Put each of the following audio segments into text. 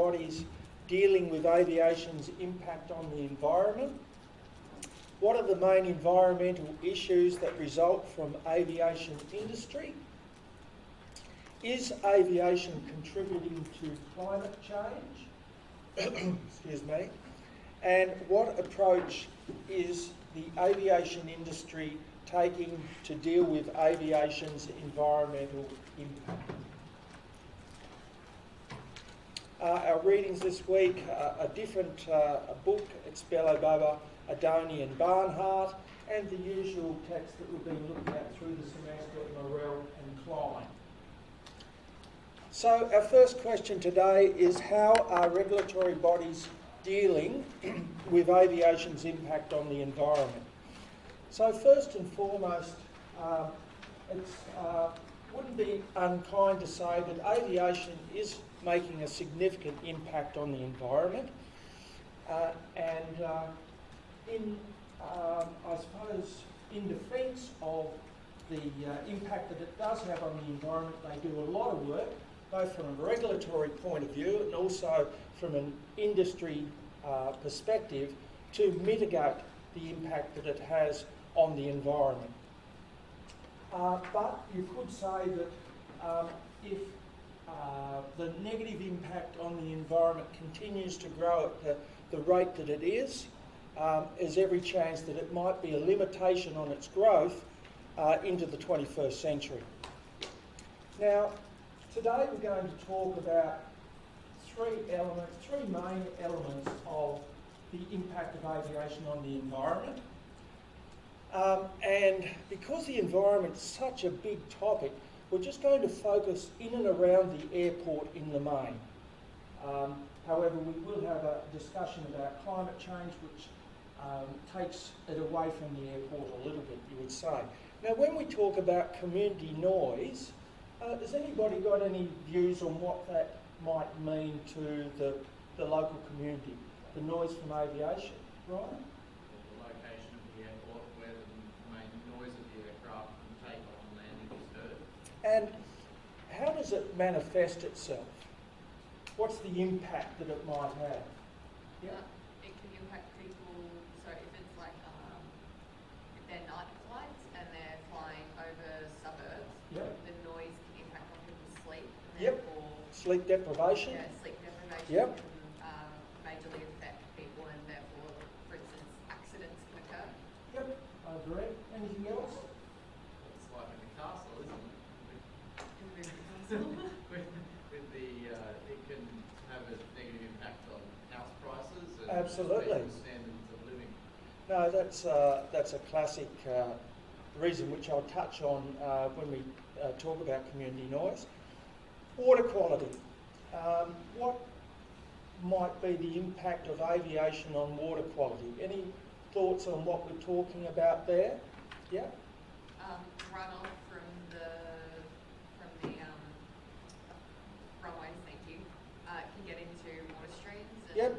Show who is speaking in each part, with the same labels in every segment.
Speaker 1: bodies dealing with aviation's impact on the environment? What are the main environmental issues that result from aviation industry? Is aviation contributing to climate change? Excuse me. And what approach is the aviation industry taking to deal with aviation's environmental impact? Our readings this week are a different book. It's Bello Boba, Adoni and Barnhart, and the usual text that we've been looking at through the semester, Morell and Klein. So our first question today is, how are regulatory bodies dealing with aviation's impact on the environment? So first and foremost, it wouldn't be unkind to say that aviation is making a significant impact on the environment, I suppose in defence of the impact that it does have on the environment, they do a lot of work, both from a regulatory point of view and also from an industry perspective, to mitigate the impact that it has on the environment. But you could say that if the negative impact on the environment continues to grow at the rate that it is, there's every chance that it might be a limitation on its growth into the 21st century. Now, today we're going to talk about three main elements of the impact of aviation on the environment. And because the environment is such a big topic, we're just going to focus in and around the airport in the main. However, we will have a discussion about climate change, which takes it away from the airport a little bit, you would say. Now, when we talk about community noise, has anybody got any views on what that might mean to the local community, the noise from aviation? Ryan?
Speaker 2: The location of the airport, where the main noise of the aircraft and take-off and landing is heard.
Speaker 1: And how does it manifest itself? What's the impact that it might have? Yeah.
Speaker 3: It can impact people. So if it's like if they're night flights and they're flying over suburbs,
Speaker 1: yep,
Speaker 3: the noise can impact on people's sleep. And
Speaker 1: yep. Sleep deprivation.
Speaker 3: Yeah, sleep deprivation.
Speaker 1: Yep.
Speaker 3: Can majorly affect people, and therefore, for instance, accidents can occur.
Speaker 1: Yep, I agree. Anything else?
Speaker 2: It's like in the castle, isn't it? With the, it can have a negative impact on house prices and
Speaker 1: absolutely
Speaker 2: standards of living.
Speaker 1: No, that's a classic reason which I'll touch on when we talk about community noise. Water quality. What might be the impact of aviation on water quality? Any thoughts on what we're talking about there? Yeah?
Speaker 3: Runoff from the runways, thank you, can get into water streams and
Speaker 1: yep,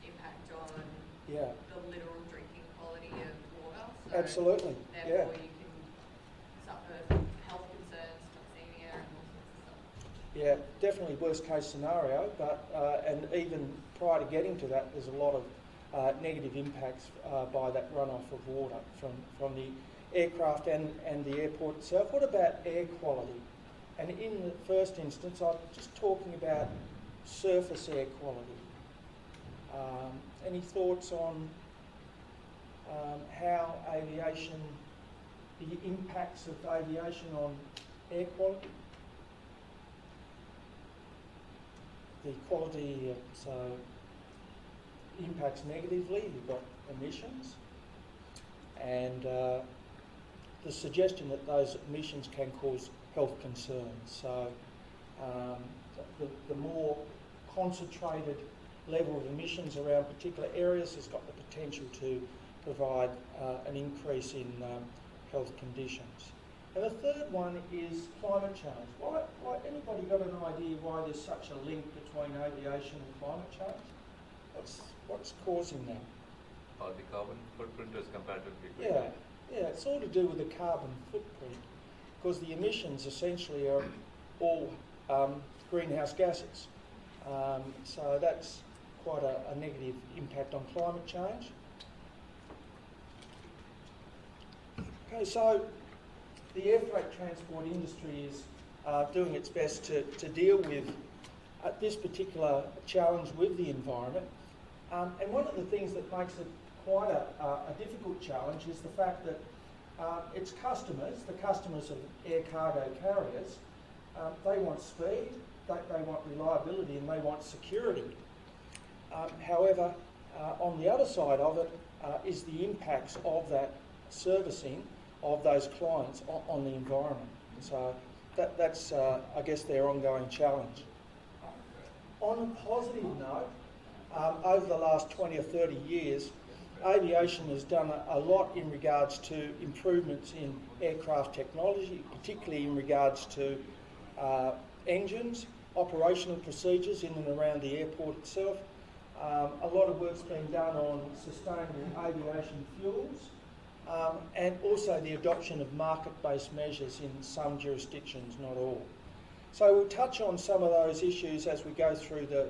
Speaker 3: impact on
Speaker 1: yeah,
Speaker 3: the literal drinking quality of water. So
Speaker 1: absolutely.
Speaker 3: therefore,
Speaker 1: Yeah,
Speaker 3: you can suffer health concerns, toxemia, and all sorts of stuff.
Speaker 1: yeah, definitely worst case scenario, but and even prior to getting to that, there's a lot of negative impacts by that runoff of water from the aircraft and the airport itself. What about air quality? And in the first instance, I'm just talking about surface air quality. Any thoughts on how aviation, the impacts of aviation on air quality? The quality impacts negatively. You've got emissions, and the suggestion that those emissions can cause health concerns. So the more concentrated level of emissions around particular areas has got the potential to provide an increase in health conditions. And the third one is climate change. Anybody got an idea why there's such a link between aviation and climate change? What's causing that?
Speaker 4: Or the carbon footprint is comparatively
Speaker 1: Yeah, it's all to do with the carbon footprint, because the emissions essentially are all greenhouse gases. So that's quite a negative impact on climate change. Okay, so the air freight transport industry is doing its best to deal with this particular challenge with the environment. And one of the things that makes it quite a difficult challenge is the fact that its customers, the customers of air cargo carriers, they want speed, they want reliability, and they want security. However, on the other side of it is the impacts of that servicing of those clients on the environment. So that's, I guess, their ongoing challenge. On a positive note, over the last 20 or 30 years, aviation has done a lot in regards to improvements in aircraft technology, particularly in regards to engines, operational procedures in and around the airport itself. A lot of work's been done on sustainable aviation fuels, and also the adoption of market-based measures in some jurisdictions, not all. So we'll touch on some of those issues as we go through the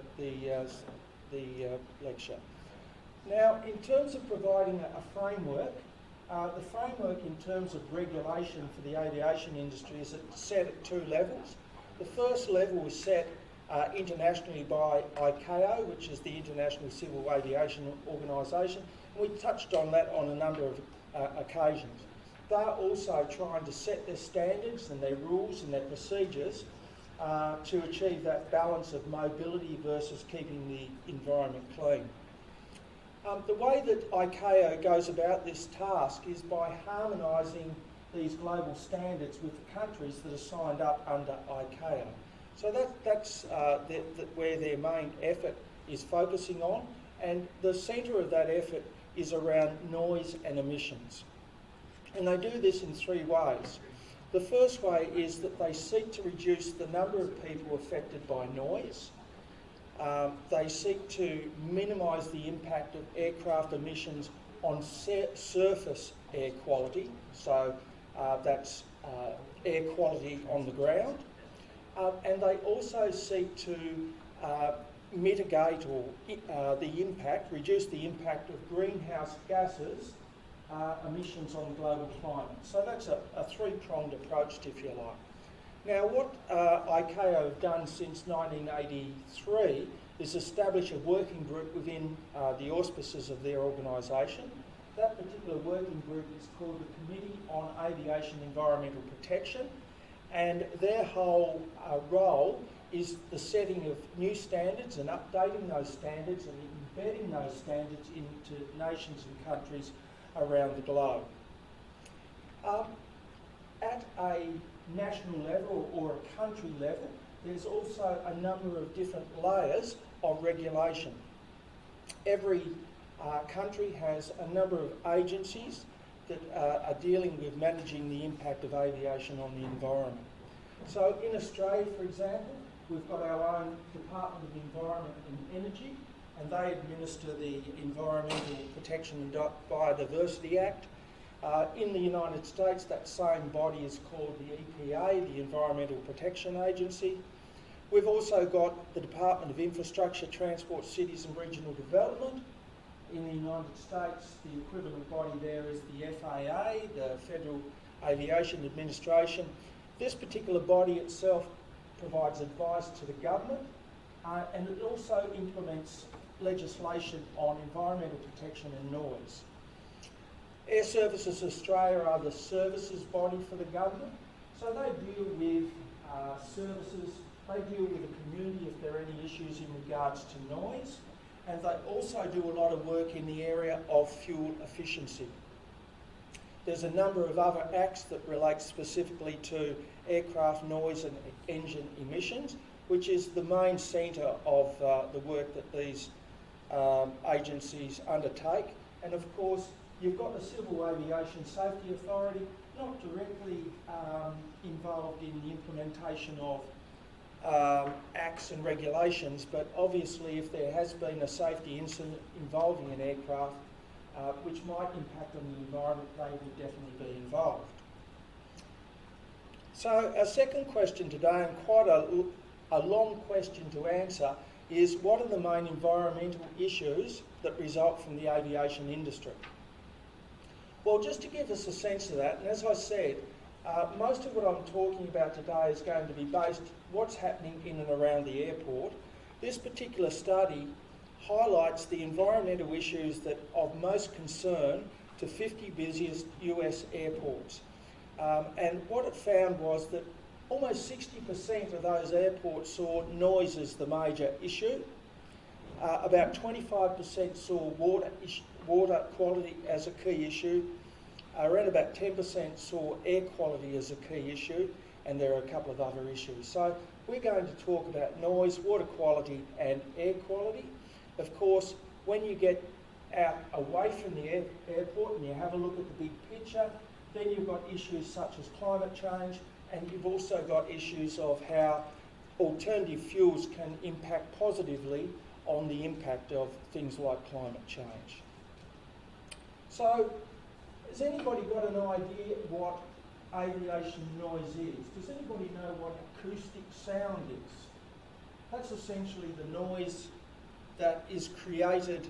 Speaker 1: lecture. Now, in terms of providing a framework, the framework in terms of regulation for the aviation industry is set at two levels. The first level was set internationally by ICAO, which is the International Civil Aviation Organisation. We touched on that on a number of occasions. They're also trying to set their standards and their rules and their procedures to achieve that balance of mobility versus keeping the environment clean. The way that ICAO goes about this task is by harmonising these global standards with the countries that are signed up under ICAO. So that's where their main effort is focusing on, and the centre of that effort is around noise and emissions. And they do this in three ways. The first way is that they seek to reduce the number of people affected by noise. They seek to minimise the impact of aircraft emissions on surface air quality, so that's air quality on the ground. And they also seek to mitigate or reduce the impact of greenhouse gases emissions on the global climate. So that's a three-pronged approach, if you like. Now, what ICAO have done since 1983 is establish a working group within the auspices of their organisation. That particular working group is called the Committee on Aviation Environmental Protection, and their whole role is the setting of new standards and updating those standards and embedding those standards into nations and countries around the globe. At a national level or a country level, there's also a number of different layers of regulation. Every country has a number of agencies that are dealing with managing the impact of aviation on the environment. So in Australia, for example, we've got our own Department of Environment and Energy, and they administer the Environmental Protection and Biodiversity Act. In the United States, that same body is called the EPA, the Environmental Protection Agency. We've also got the Department of Infrastructure, Transport, Cities and Regional Development. In the United States, the equivalent body there is the FAA, the Federal Aviation Administration. This particular body itself provides advice to the government, and it also implements legislation on environmental protection and noise. Air Services Australia are the services body for the government, so they deal with services, they deal with the community if there are any issues in regards to noise, and they also do a lot of work in the area of fuel efficiency. There's a number of other acts that relate specifically to aircraft noise and engine emissions, which is the main centre of the work that these agencies undertake. And of course, you've got the Civil Aviation Safety Authority, not directly involved in the implementation of acts and regulations, but obviously if there has been a safety incident involving an aircraft which might impact on the environment, they will definitely be involved. So our second question today, and quite a long question to answer, is what are the main environmental issues that result from the aviation industry? Well, just to give us a sense of that, and as I said, most of what I'm talking about today is going to be based what's happening in and around the airport. This particular study highlights the environmental issues that of most concern to 50 busiest US airports. And what it found was that almost 60% of those airports saw noise as the major issue. About 25% saw water quality as a key issue. Around about 10% saw air quality as a key issue, and there are a couple of other issues. So we're going to talk about noise, water quality and air quality. Of course, when you get out away from the airport and you have a look at the big picture, then you've got issues such as climate change, and you've also got issues of how alternative fuels can impact positively on the impact of things like climate change. So, has anybody got an idea what aviation noise is? Does anybody know what acoustic sound is? That's essentially the noise that is created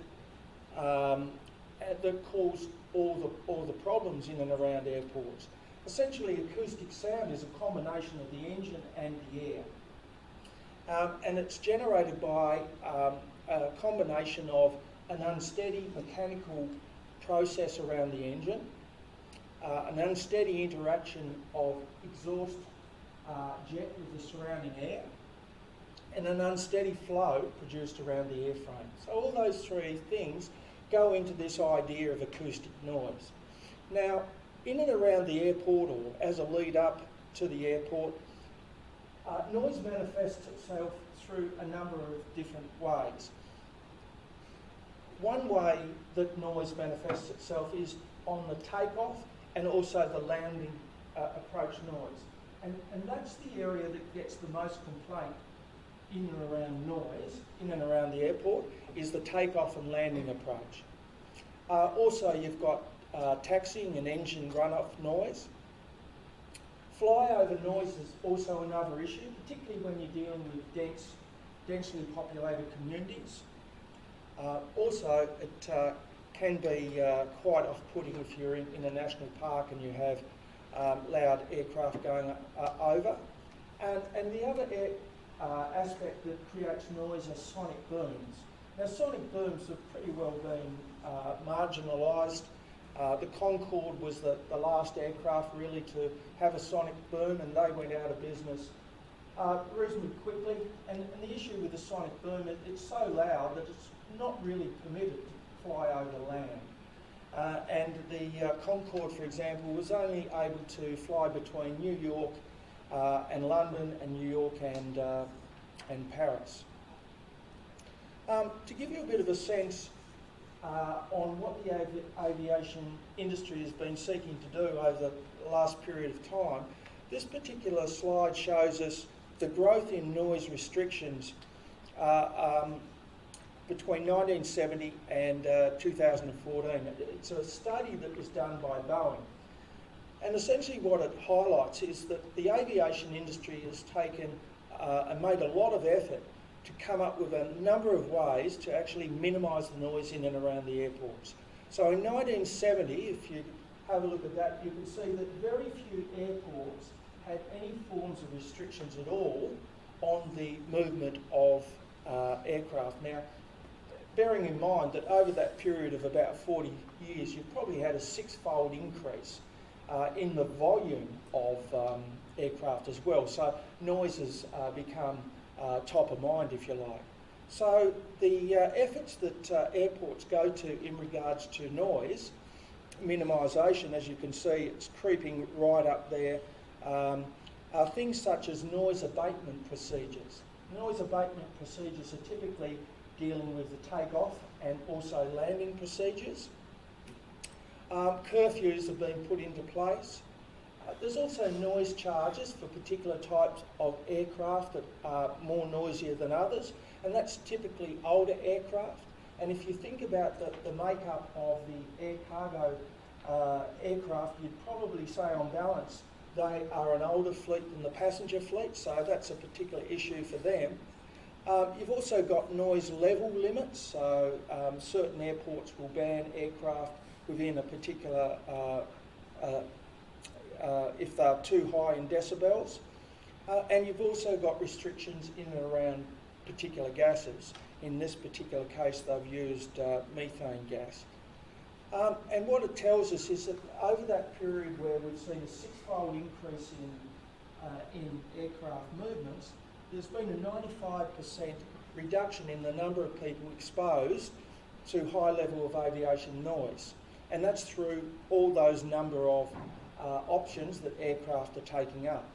Speaker 1: that cause all the problems in and around airports. Essentially, acoustic sound is a combination of the engine and the air. And it's generated by a combination of an unsteady mechanical process around the engine, an unsteady interaction of exhaust jet with the surrounding air, and an unsteady flow produced around the airframe. So all those three things go into this idea of acoustic noise. Now, in and around the airport, or as a lead up to the airport, noise manifests itself through a number of different ways. One way that noise manifests itself is on the takeoff and also the landing approach noise. And that's the area that gets the most complaint in and around noise, in and around the airport, is the takeoff and landing approach. Also, you've got taxiing and engine runoff noise. Flyover noise is also another issue, particularly when you're dealing with densely populated communities. Also, it can be quite off-putting if you're in a national park and you have loud aircraft going over. And the other aspect that creates noise are sonic booms. Now, sonic booms have pretty well been marginalised. The Concorde was the last aircraft really to have a sonic boom, and they went out of business reasonably quickly. And the issue with the sonic boom, it's so loud that it's not really permitted to fly over land. And the Concorde, for example, was only able to fly between New York and London, and New York and Paris. To give you a bit of a sense on what the aviation industry has been seeking to do over the last period of time, this particular slide shows us the growth in noise restrictions between 1970 and 2014. It's a study that was done by Boeing. And essentially what it highlights is that the aviation industry has taken and made a lot of effort to come up with a number of ways to actually minimise the noise in and around the airports. So in 1970, if you have a look at that, you can see that very few airports had any forms of restrictions at all on the movement of aircraft. Now, bearing in mind that over that period of about 40 years, you've probably had a six-fold increase in the volume of aircraft as well. So noise has become top of mind, if you like. So the efforts that airports go to in regards to noise minimisation, as you can see, it's creeping right up there, are things such as noise abatement procedures. Noise abatement procedures are typically dealing with the takeoff and also landing procedures. Curfews have been put into place. There's also noise charges for particular types of aircraft that are more noisier than others, and that's typically older aircraft. And if you think about the makeup of the air cargo aircraft, you'd probably say on balance they are an older fleet than the passenger fleet, so that's a particular issue for them. You've also got noise level limits, so certain airports will ban aircraft within a particular, if they're too high in decibels. And you've also got restrictions in and around particular gases. In this particular case, they've used methane gas. And what it tells us is that over that period where we've seen a six-fold increase in aircraft movements, there's been a 95% reduction in the number of people exposed to high level of aviation noise. And that's through all those number of options that aircraft are taking up.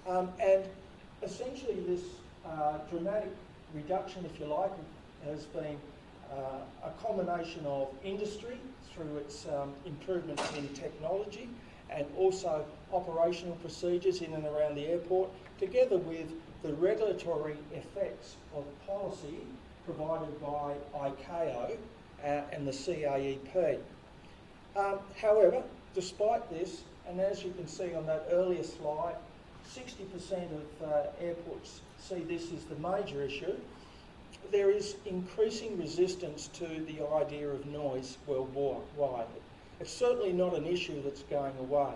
Speaker 1: And essentially this dramatic reduction, if you like, has been a combination of industry through its improvements in technology and also operational procedures in and around the airport, together with the regulatory effects of policy provided by ICAO and the CAEP. However, despite this, and as you can see on that earlier slide, 60% of airports see this as the major issue. There is increasing resistance to the idea of noise worldwide. It's certainly not an issue that's going away.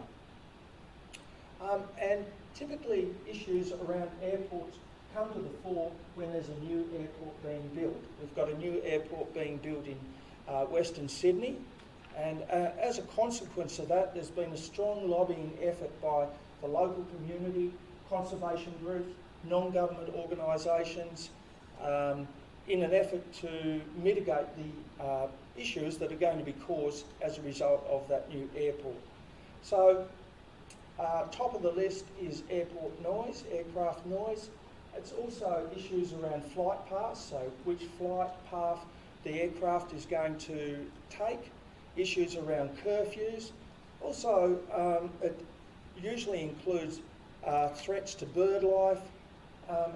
Speaker 1: And typically issues around airports come to the fore when there's a new airport being built. We've got a new airport being built in Western Sydney, and as a consequence of that, there's been a strong lobbying effort by the local community, conservation groups, non-government organisations, in an effort to mitigate the issues that are going to be caused as a result of that new airport. So, top of the list is airport noise, aircraft noise. It's also issues around flight paths, so which flight path the aircraft is going to take, issues around curfews. Also, it usually includes threats to bird life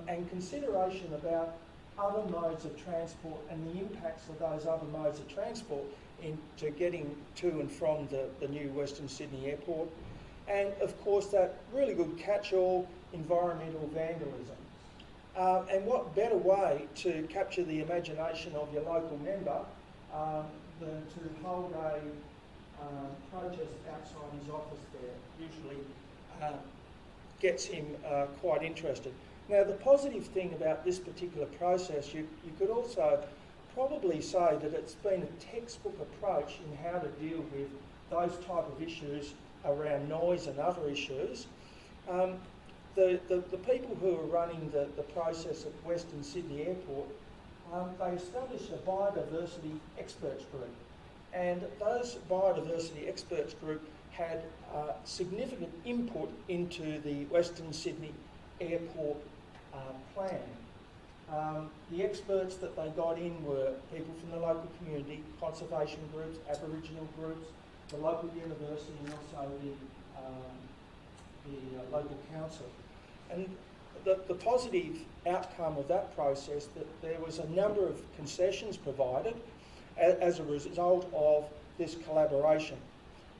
Speaker 1: and consideration about other modes of transport and the impacts of those other modes of transport into getting to and from the new Western Sydney Airport. And of course that really good catch-all, environmental vandalism. And what better way to capture the imagination of your local member than to hold a protest outside his office there. Usually gets him quite interested. Now the positive thing about this particular process, you could also probably say that it's been a textbook approach in how to deal with those type of issues around noise and other issues. The people who are running the process at Western Sydney Airport, they established a biodiversity experts group, and those biodiversity experts group had significant input into the Western Sydney Airport plan. The experts that they got in were people from the local community, conservation groups, Aboriginal groups, the local university, and also the local council. And the positive outcome of that process, that there was a number of concessions provided as a result of this collaboration.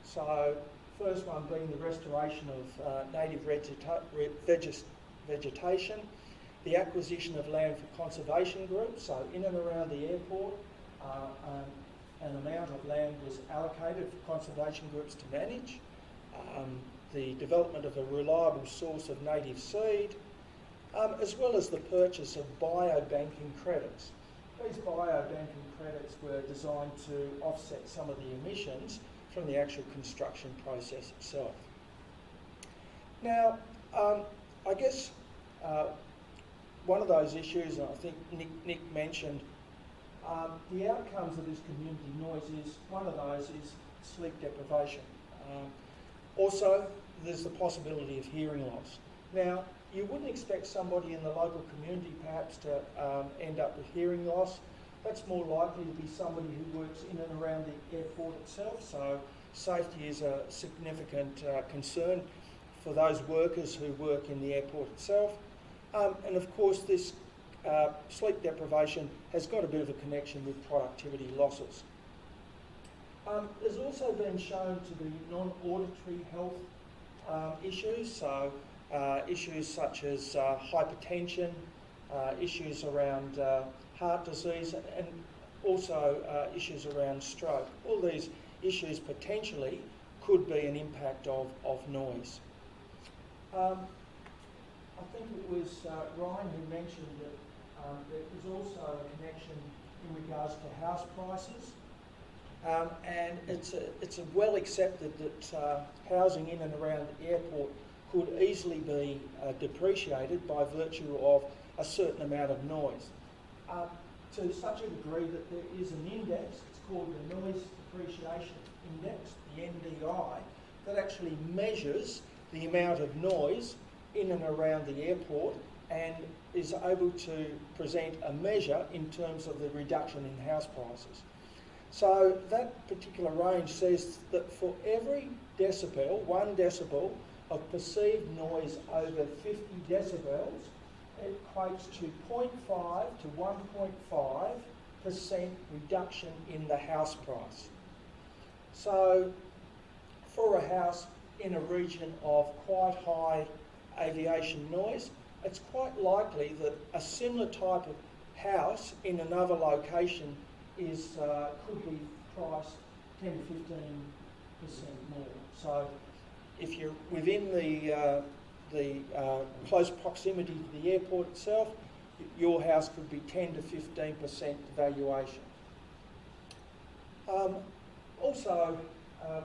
Speaker 1: So, first one being the restoration of native vegetation, the acquisition of land for conservation groups, so in and around the airport, an amount of land was allocated for conservation groups to manage, the development of a reliable source of native seed, as well as the purchase of biobanking credits. These biobanking credits were designed to offset some of the emissions from the actual construction process itself. Now, I guess one of those issues, and I think Nick mentioned, the outcomes of this community noise is, one of those is sleep deprivation. Also, there's the possibility of hearing loss. Now, you wouldn't expect somebody in the local community perhaps to end up with hearing loss. That's more likely to be somebody who works in and around the airport itself, so safety is a significant concern for those workers who work in the airport itself. And of course this sleep deprivation has got a bit of a connection with productivity losses. There's also been shown to be non-auditory health issues, so issues such as hypertension, issues around heart disease, and also issues around stroke. All these issues potentially could be an impact of noise. I think it was Ryan who mentioned that there is also a connection in regards to house prices. And it's well accepted that housing in and around the airport could easily be depreciated by virtue of a certain amount of noise. To such a degree that there is an index, it's called the Noise Depreciation Index, the NDI, that actually measures the amount of noise in and around the airport and is able to present a measure in terms of the reduction in house prices. So that particular range says that for every decibel, 1 decibel of perceived noise over 50 decibels, it equates to 0.5 to 1.5% reduction in the house price. So for a house in a region of quite high aviation noise, it's quite likely that a similar type of house in another location could be priced 10 to 15% more. So if you're within the close proximity to the airport itself, your house could be 10 to 15% valuation. Also,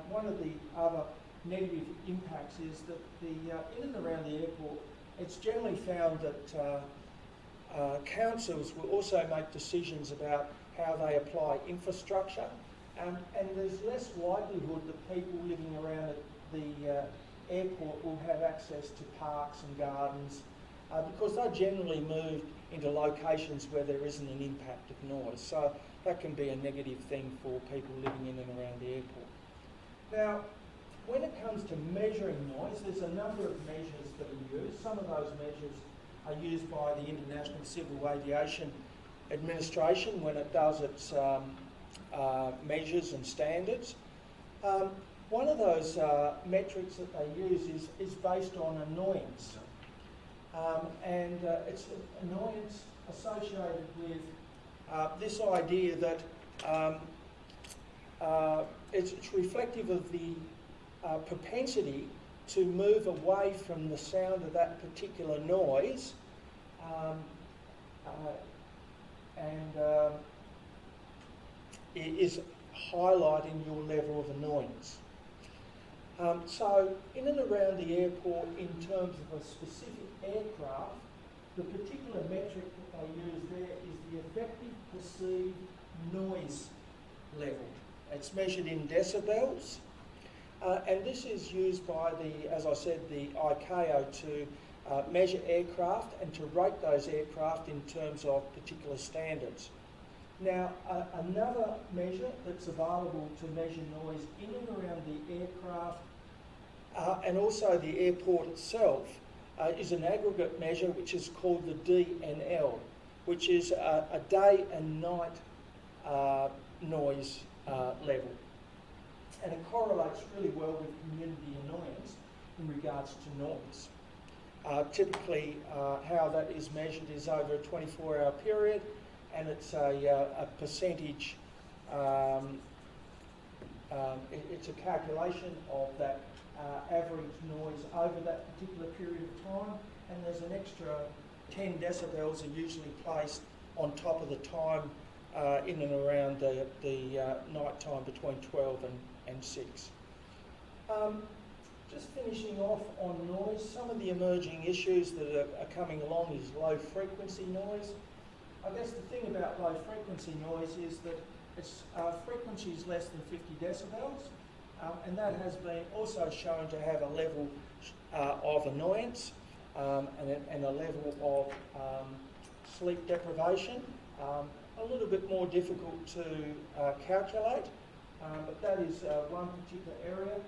Speaker 1: one of the other negative impacts is that in and around the airport, it's generally found that councils will also make decisions about how they apply infrastructure, and there's less likelihood that people living around the airport will have access to parks and gardens because they're generally moved into locations where there isn't an impact of noise. So that can be a negative thing for people living in and around the airport. Now, when it comes to measuring noise, there's a number of measures that are used. Some of those measures are used by the International Civil Aviation Administration when it does its measures and standards. One of those metrics that they use is based on annoyance. It's annoyance associated with this idea that it's reflective of the propensity to move away from the sound of that particular noise it is highlighting your level of annoyance. So in and around the airport, in terms of a specific aircraft, the particular metric that they use there is the effective perceived noise level. It's measured in decibels, and this is used by as I said, the ICAO to measure aircraft and to rate those aircraft in terms of particular standards. Now, another measure that's available to measure noise in and around the aircraft and also the airport itself is an aggregate measure which is called the DNL, which is a day and night noise level. And it correlates really well with community annoyance in regards to noise. Typically, how that is measured is over a 24-hour period, and it's a percentage, it's a calculation of that average noise over that particular period of time, and there's an extra 10 decibels are usually placed on top of the time in and around the night time between 12 and 6. Just finishing off on noise, some of the emerging issues that are coming along is low frequency noise. I guess the thing about low frequency noise is that its frequency is less than 50 decibels, and that has been also shown to have a level of annoyance and a level of sleep deprivation. A little bit more difficult to calculate, but that is one particular area.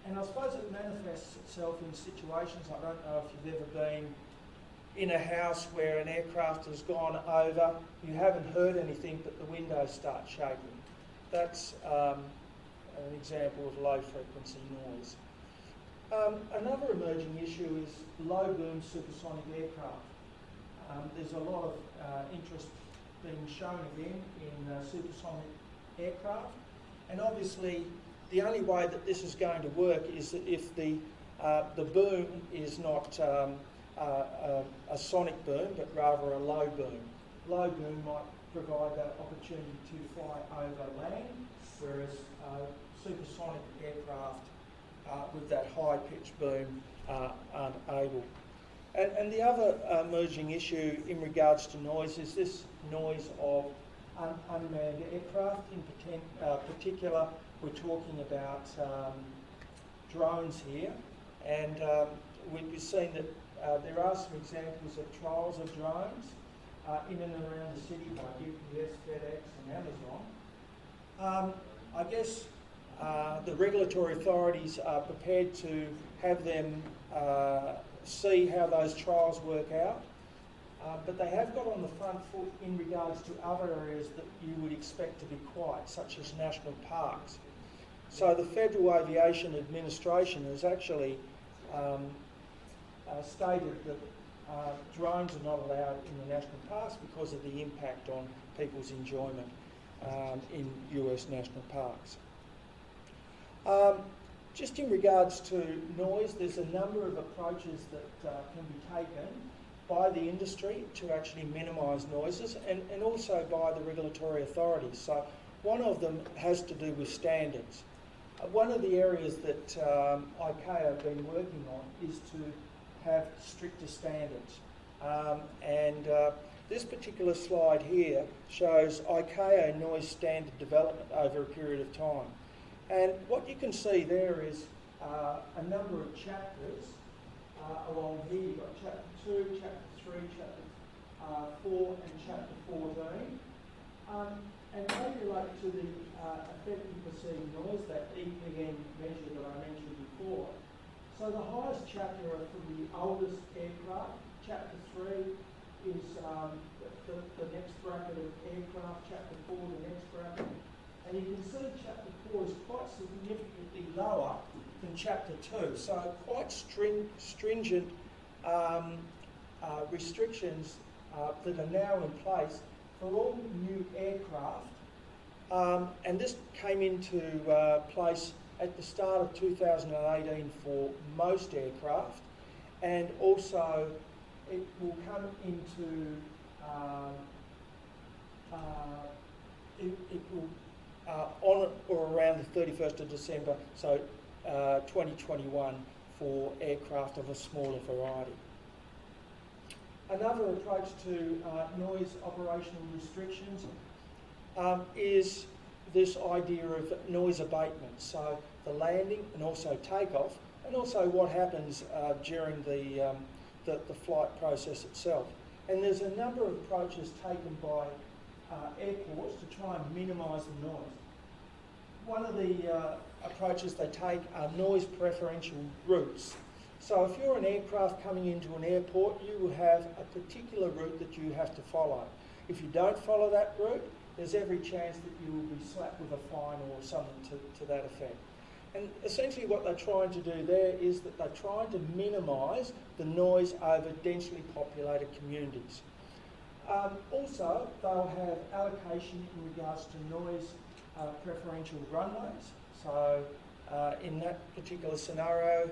Speaker 1: And I suppose it manifests itself in situations, I don't know if you've ever been in a house where an aircraft has gone over, you haven't heard anything but the windows start shaking. That's an example of low frequency noise. Another emerging issue is low boom supersonic aircraft. there's a lot of interest being shown again in supersonic aircraft, and obviously the only way that this is going to work is that if the boom is not a sonic boom, but rather a low boom. Low boom might provide that opportunity to fly over land, whereas supersonic aircraft with that high-pitched boom aren't able. And the other emerging issue in regards to noise is this noise of unmanned aircraft. In particular, we're talking about drones here, and we've seen that there are some examples of trials of drones in and around the city by UPS, FedEx and Amazon. I guess the regulatory authorities are prepared to have them see how those trials work out, but they have got on the front foot in regards to other areas that you would expect to be quiet, such as national parks. So the Federal Aviation Administration has actually stated that drones are not allowed in the national parks because of the impact on people's enjoyment in US national parks. Just in regards to noise, there's a number of approaches that can be taken by the industry to actually minimise noises, and also by the regulatory authorities. So one of them has to do with standards. One of the areas that ICAO have been working on is to have stricter standards. This particular slide here shows ICAO noise standard development over a period of time. And what you can see there is a number of chapters along here. You've got chapter 2, chapter 3, chapter 4 and chapter 14. And they relate to the effective perceived noise, that EPN measure that I mentioned before. So the highest chapter are for the oldest aircraft. Chapter 3 is the next bracket of aircraft. Chapter 4, the next bracket. And you can see chapter 4 is quite significantly lower than chapter 2. So quite stringent restrictions that are now in place for all new aircraft. And this came into place at the start of 2018 for most aircraft, and also it will come into it will on or around the 31st of December, so 2021, for aircraft of a smaller variety. Another approach to noise operational restrictions is this idea of noise abatement. So the landing and also takeoff, and also what happens during the flight process itself. And there's a number of approaches taken by airports to try and minimise the noise. One of the approaches they take are noise preferential routes. So if you're an aircraft coming into an airport, you will have a particular route that you have to follow. If you don't follow that route, there's every chance that you will be slapped with a fine or something to that effect. And essentially what they're trying to do there is that they're trying to minimise the noise over densely populated communities. Also, they'll have allocation in regards to noise preferential runways. So in that particular scenario,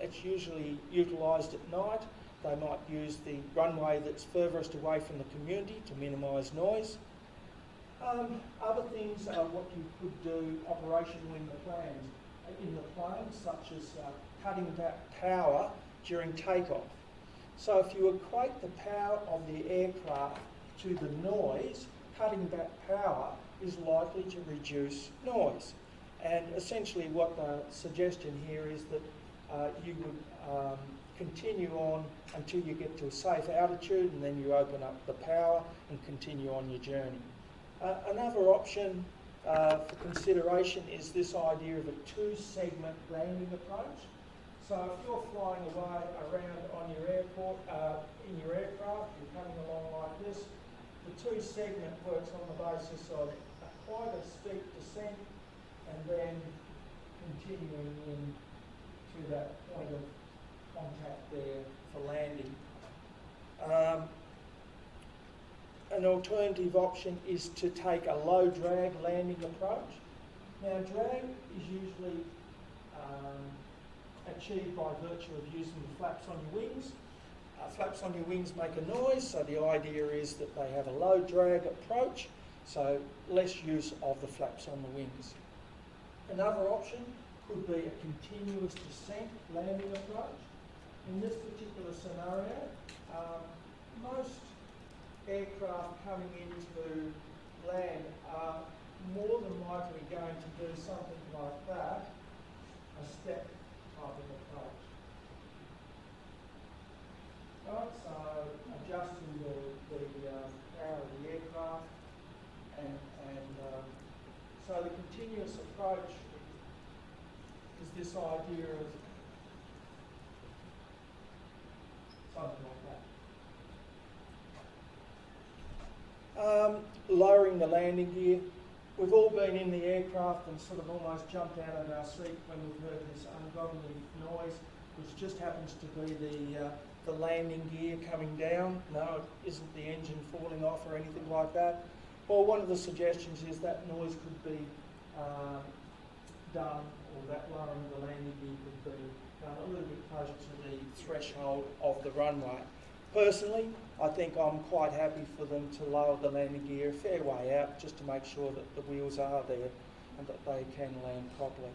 Speaker 1: it's usually utilised at night. They might use the runway that's furthest away from the community to minimise noise. Other things are what you could do operational in the plane, such as cutting back power during takeoff. So if you equate the power of the aircraft to the noise, cutting back power is likely to reduce noise. And essentially what the suggestion here is that you would continue on until you get to a safe altitude, and then you open up the power and continue on your journey. Another option for consideration is this idea of a two-segment landing approach. So if you're flying away around on your airport, in your aircraft, you're coming along like this, the two-segment works on the basis of quite a steep descent and then continuing in to that point of contact there for landing. an alternative option is to take a low drag landing approach. Now drag is usually achieved by virtue of using the flaps on your wings. Flaps on your wings make a noise, so the idea is that they have a low drag approach, so less use of the flaps on the wings. Another option could be a continuous descent landing approach. In this particular scenario, most aircraft coming into land are more than likely going to do something like that, a step type of approach. Right, so adjusting the power of the aircraft and so the continuous approach is this idea of something like that. Lowering the landing gear. We've all been in the aircraft and sort of almost jumped out of our seat when we've heard this ungodly noise, which just happens to be the landing gear coming down. No, it isn't the engine falling off or anything like that. Well, one of the suggestions is that noise could be done, or that lowering of the landing gear could be done a little bit closer to the threshold of the runway. Personally, I think I'm quite happy for them to lower the landing gear a fair way out, just to make sure that the wheels are there and that they can land properly.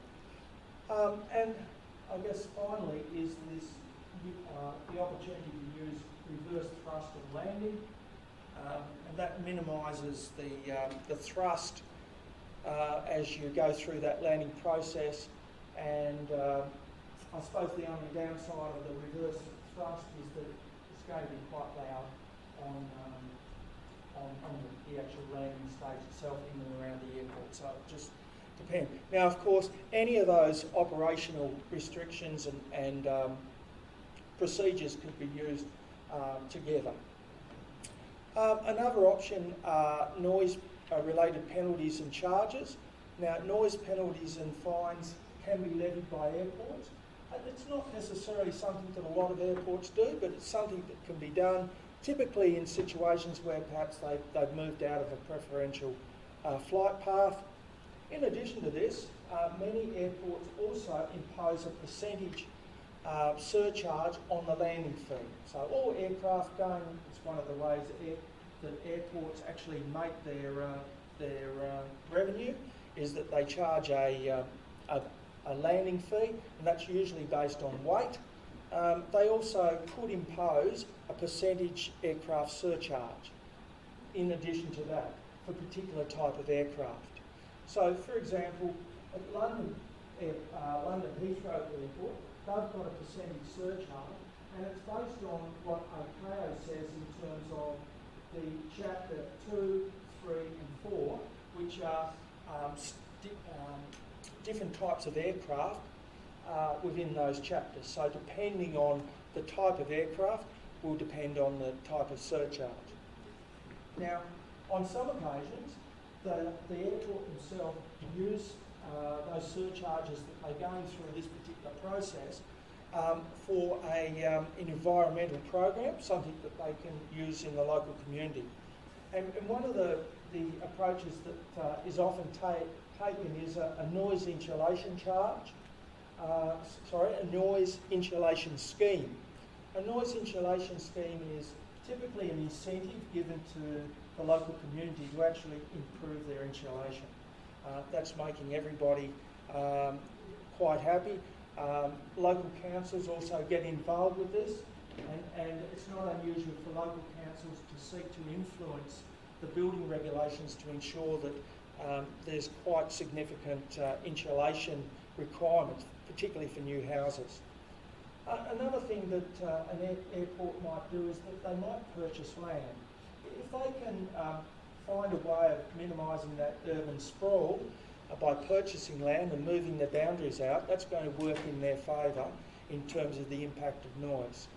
Speaker 1: And I guess finally is this the opportunity to use reverse thrust and landing, and that minimises the thrust as you go through that landing process. And I suppose the only downside of the reverse thrust is that it's going to be quite loud on the actual landing stage itself in and around the airport. So it just depends. Now, of course, any of those operational restrictions and procedures could be used together. Another option are noise-related penalties and charges. Now, noise penalties and fines can be levied by airports. It's not necessarily something that a lot of airports do, but it's something that can be done typically in situations where perhaps they've moved out of a preferential flight path. In addition to this, many airports also impose a percentage surcharge on the landing fee. So all aircraft going, it's one of the ways that airports actually make their revenue, is that they charge a landing fee, and that's usually based on weight. They also could impose a percentage aircraft surcharge in addition to that for a particular type of aircraft. So, for example, at London Heathrow Airport, they've got a percentage surcharge, and it's based on what ICAO says in terms of the chapter 2, 3 and 4, which are different types of aircraft within those chapters. So depending on the type of aircraft will depend on the type of surcharge. Now, on some occasions, the airport themselves use those surcharges that they're going through this particular process for an environmental program, something that they can use in the local community. And one of the approaches that is often taken is a noise insulation charge. A noise insulation scheme. A noise insulation scheme is typically an incentive given to the local community to actually improve their insulation. That's making everybody quite happy. Local councils also get involved with this, and it's not unusual for local councils to seek to influence the building regulations to ensure that there's quite significant insulation requirements, particularly for new houses. Another thing that an airport might do is that they might purchase land. If they can find a way of minimising that urban sprawl by purchasing land and moving the boundaries out, that's going to work in their favour in terms of the impact of noise.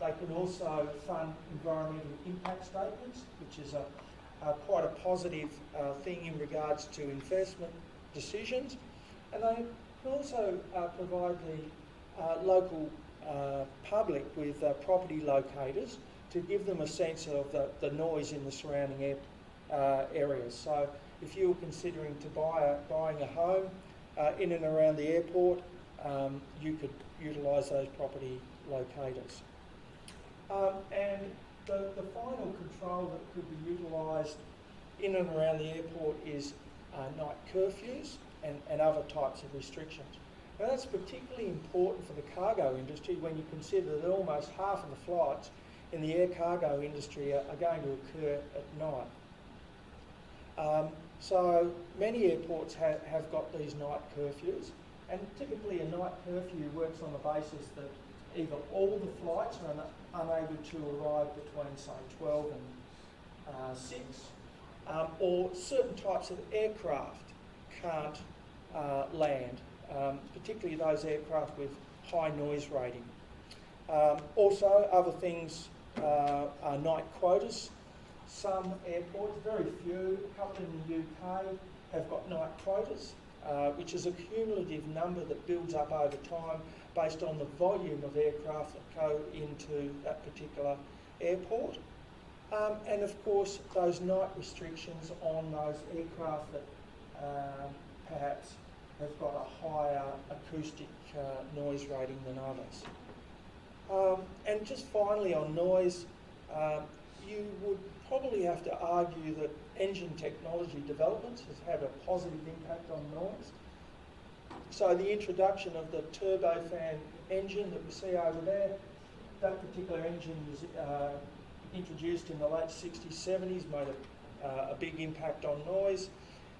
Speaker 1: They can also fund environmental impact statements, which is quite a positive thing in regards to investment decisions. And they can also provide the local public with property locators to give them a sense of the noise in the surrounding areas. So if you were considering buying a home in and around the airport, you could utilise those property locators. And the final control that could be utilised in and around the airport is night curfews and other types of restrictions. Now that's particularly important for the cargo industry when you consider that almost half of the flights in the air cargo industry are going to occur at night. So many airports have got these night curfews, and typically a night curfew works on the basis that either all the flights are unable to arrive between, say, 12 and 6, or certain types of aircraft can't land, particularly those aircraft with high noise rating. Also, other things are night quotas. Some airports, very few, a couple in the UK, have got night quotas, which is a cumulative number that builds up over time based on the volume of aircraft that go into that particular airport. And of course, those night restrictions on those aircraft that perhaps have got a higher acoustic noise rating than others. And just finally on noise, you would probably have to argue that engine technology developments has had a positive impact on noise. So the introduction of the turbofan engine that we see over there, that particular engine was introduced in the late 60s, 70s, made a big impact on noise,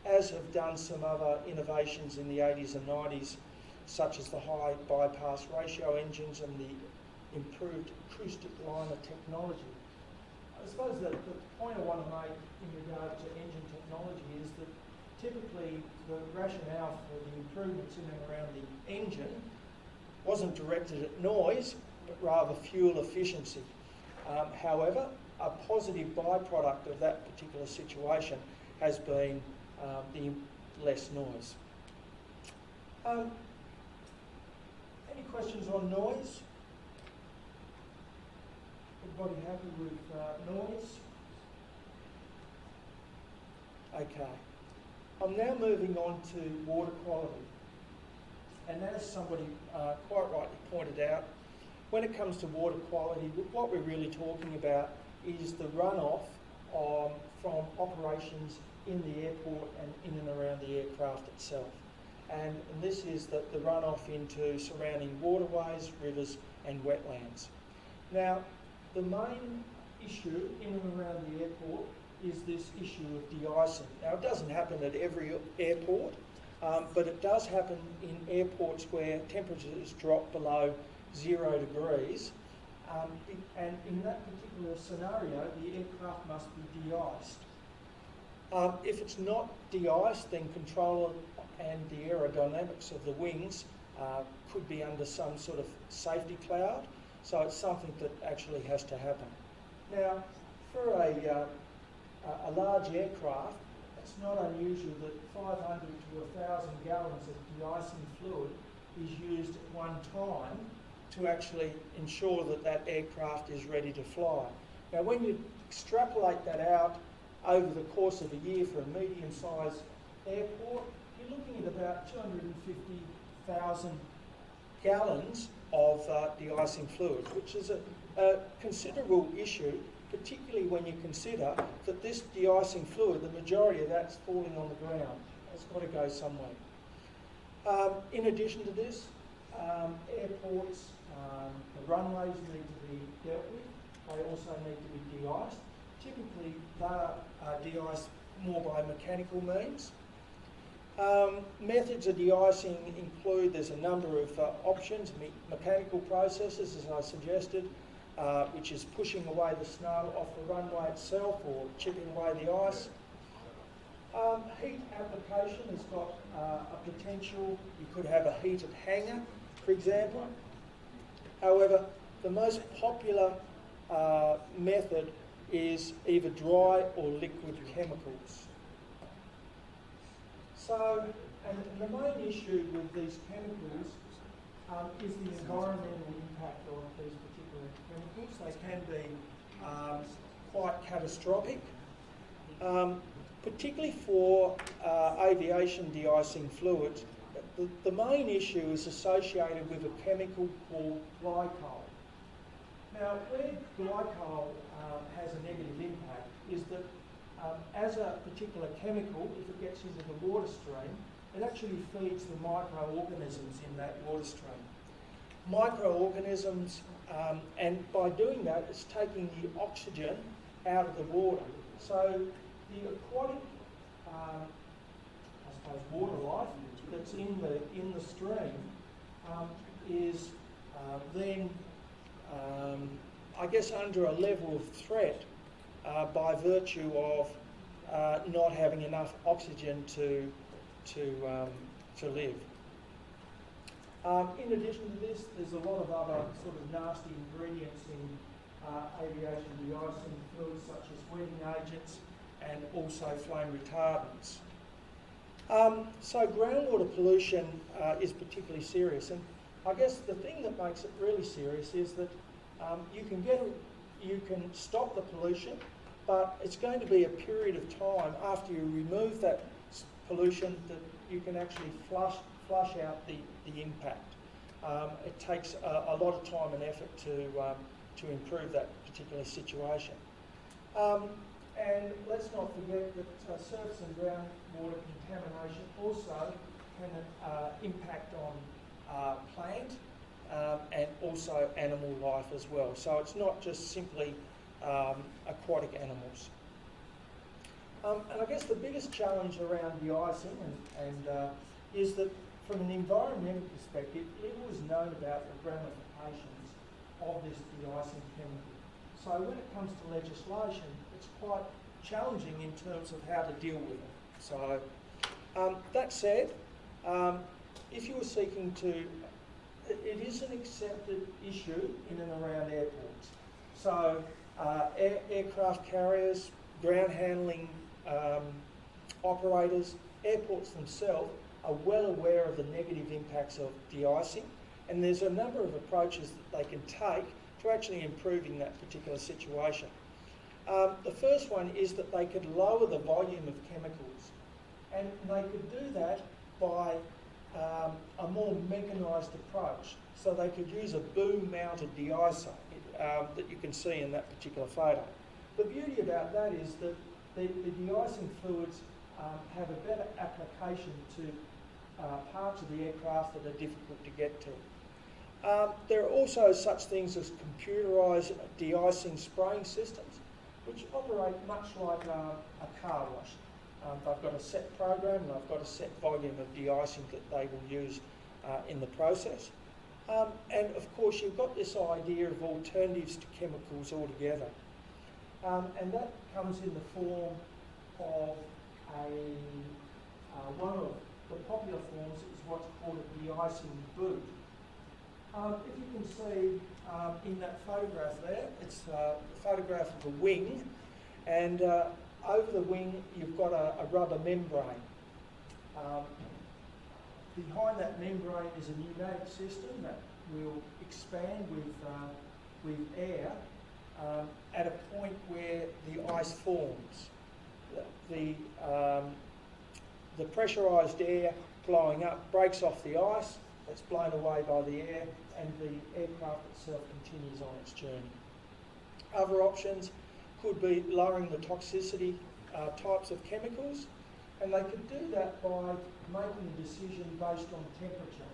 Speaker 1: as have done some other innovations in the 80s and 90s, such as the high bypass ratio engines and the improved acoustic liner technology. I suppose that the point I want to make in regard to engine technology is that typically the rationale for the improvements in and around the engine wasn't directed at noise, but rather fuel efficiency. However, a positive byproduct of that particular situation has been the less noise. Any questions on noise? Everybody happy with noise? Okay. I'm now moving on to water quality. And as somebody quite rightly pointed out, when it comes to water quality, what we're really talking about is the runoff from operations in the airport and in and around the aircraft itself. And this is the runoff into surrounding waterways, rivers and wetlands. Now, the main issue in and around the airport is this issue of de-icing. Now, it doesn't happen at every airport, but it does happen in airports where temperatures drop below 0 degrees. And in that particular scenario, the aircraft must be de-iced. If it's not de-iced, then control and the aerodynamics of the wings could be under some sort of safety cloud. So it's something that actually has to happen. Now, for a large aircraft, it's not unusual that 500 to 1,000 gallons of de-icing fluid is used at one time to actually ensure that that aircraft is ready to fly. Now, when you extrapolate that out over the course of a year for a medium-sized airport, you're looking at about 250,000 gallons of de-icing fluid, which is a considerable issue, particularly when you consider that this de-icing fluid, the majority of that's falling on the ground. It's got to go somewhere. In addition to this, airports, the runways need to be dealt with. They also need to be de-iced. Typically, they are de-iced more by mechanical means. Methods of de-icing include, there's a number of options, mechanical processes, as I suggested, which is pushing away the snow off the runway itself or chipping away the ice. Heat application has got a potential. You could have a heated hangar, for example. However, the most popular method is either dry or liquid chemicals. So, and the main issue with these chemicals is the environmental impact of these particular chemicals. They can be quite catastrophic, particularly for aviation de-icing fluids. The main issue is associated with a chemical called glycol. Now, where glycol has a negative impact is that as a particular chemical, if it gets into the water stream, it actually feeds the microorganisms in that water stream. Microorganisms, and by doing that, it's taking the oxygen out of the water. So the aquatic, I suppose, water life that's in the stream is then, I guess, under a level of threat by virtue of not having enough oxygen to live. In addition to this, there's a lot of other sort of nasty ingredients in aviation de-icing fluids, such as wetting agents and also flame retardants. So groundwater pollution is particularly serious, and I guess the thing that makes it really serious is that you can stop the pollution, but it's going to be a period of time after you remove that pollution that you can actually flush out the impact. It takes a lot of time and effort to improve that particular situation. And let's not forget that surface and groundwater contamination also can impact on plant and also animal life as well. So it's not just simply aquatic animals. And I guess the biggest challenge around de-icing is that from an environmental perspective, little is known about the ramifications of this de-icing chemical. So when it comes to legislation, it's quite challenging in terms of how to deal with it. So that said, if you were seeking to, it is an accepted issue in and around airports. So aircraft carriers, ground handling operators, airports themselves are well aware of the negative impacts of de-icing, and there's a number of approaches that they can take to actually improving that particular situation. The first one is that they could lower the volume of chemicals, and they could do that by a more mechanised approach. So they could use a boom-mounted de-icer that you can see in that particular photo. The beauty about that is that the de-icing fluids have a better application to parts of the aircraft that are difficult to get to. There are also such things as computerised de-icing spraying systems, which operate much like a car wash. They've got a set program and they've got a set volume of de-icing that they will use in the process. And of course you've got this idea of alternatives to chemicals altogether. And that comes in the form of one of the popular forms is what's called a de-icing boot. If you can see in that photograph there, it's a photograph of a wing, and over the wing you've got a rubber membrane. Behind that membrane is a pneumatic system that will expand with air at a point where the ice forms. The pressurised air blowing up breaks off the ice, it's blown away by the air, and the aircraft itself continues on its journey. Other options could be lowering the toxicity types of chemicals, and they could do that by making a decision based on temperature.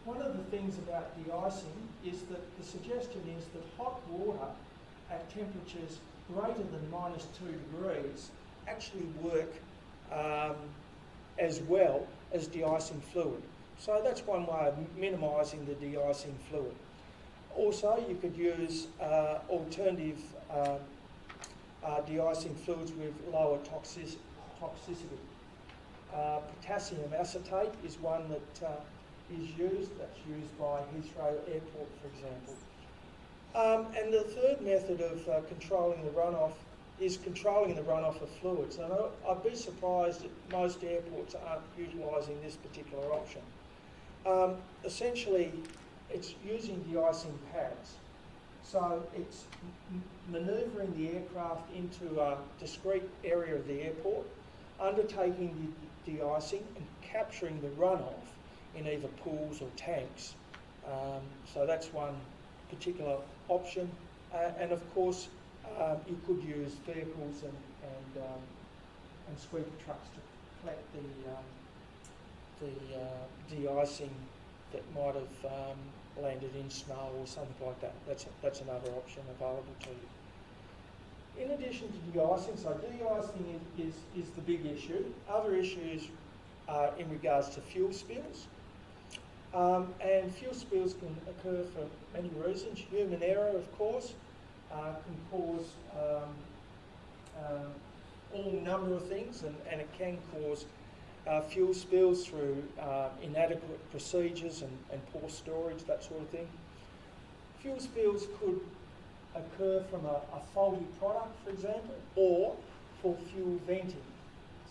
Speaker 1: One of the things about de-icing is that the suggestion is that hot water at temperatures greater than -2 degrees actually work as well as de-icing fluid. So that's one way of minimising the de-icing fluid. Also, you could use alternative de-icing fluids with lower toxicity. Potassium acetate is one that is used. That's used by Heathrow Airport, for example. And the third method of controlling the runoff is controlling the runoff of fluids. And I'd be surprised that most airports aren't utilising this particular option. Essentially, it's using de-icing pads. So it's manoeuvring the aircraft into a discrete area of the airport, undertaking the de-icing and capturing the runoff in either pools or tanks. So that's one particular option. And of course, you could use vehicles and sweeper trucks to collect the de-icing that might have landed in snow or something like that. That's another option available to you. In addition to de-icing, so de-icing is the big issue. Other issues are in regards to fuel spills. And fuel spills can occur for many reasons. Human error, of course, can cause all number of things, and it can cause fuel spills through inadequate procedures and poor storage, that sort of thing. Fuel spills could occur from a faulty product, for example, or for fuel venting.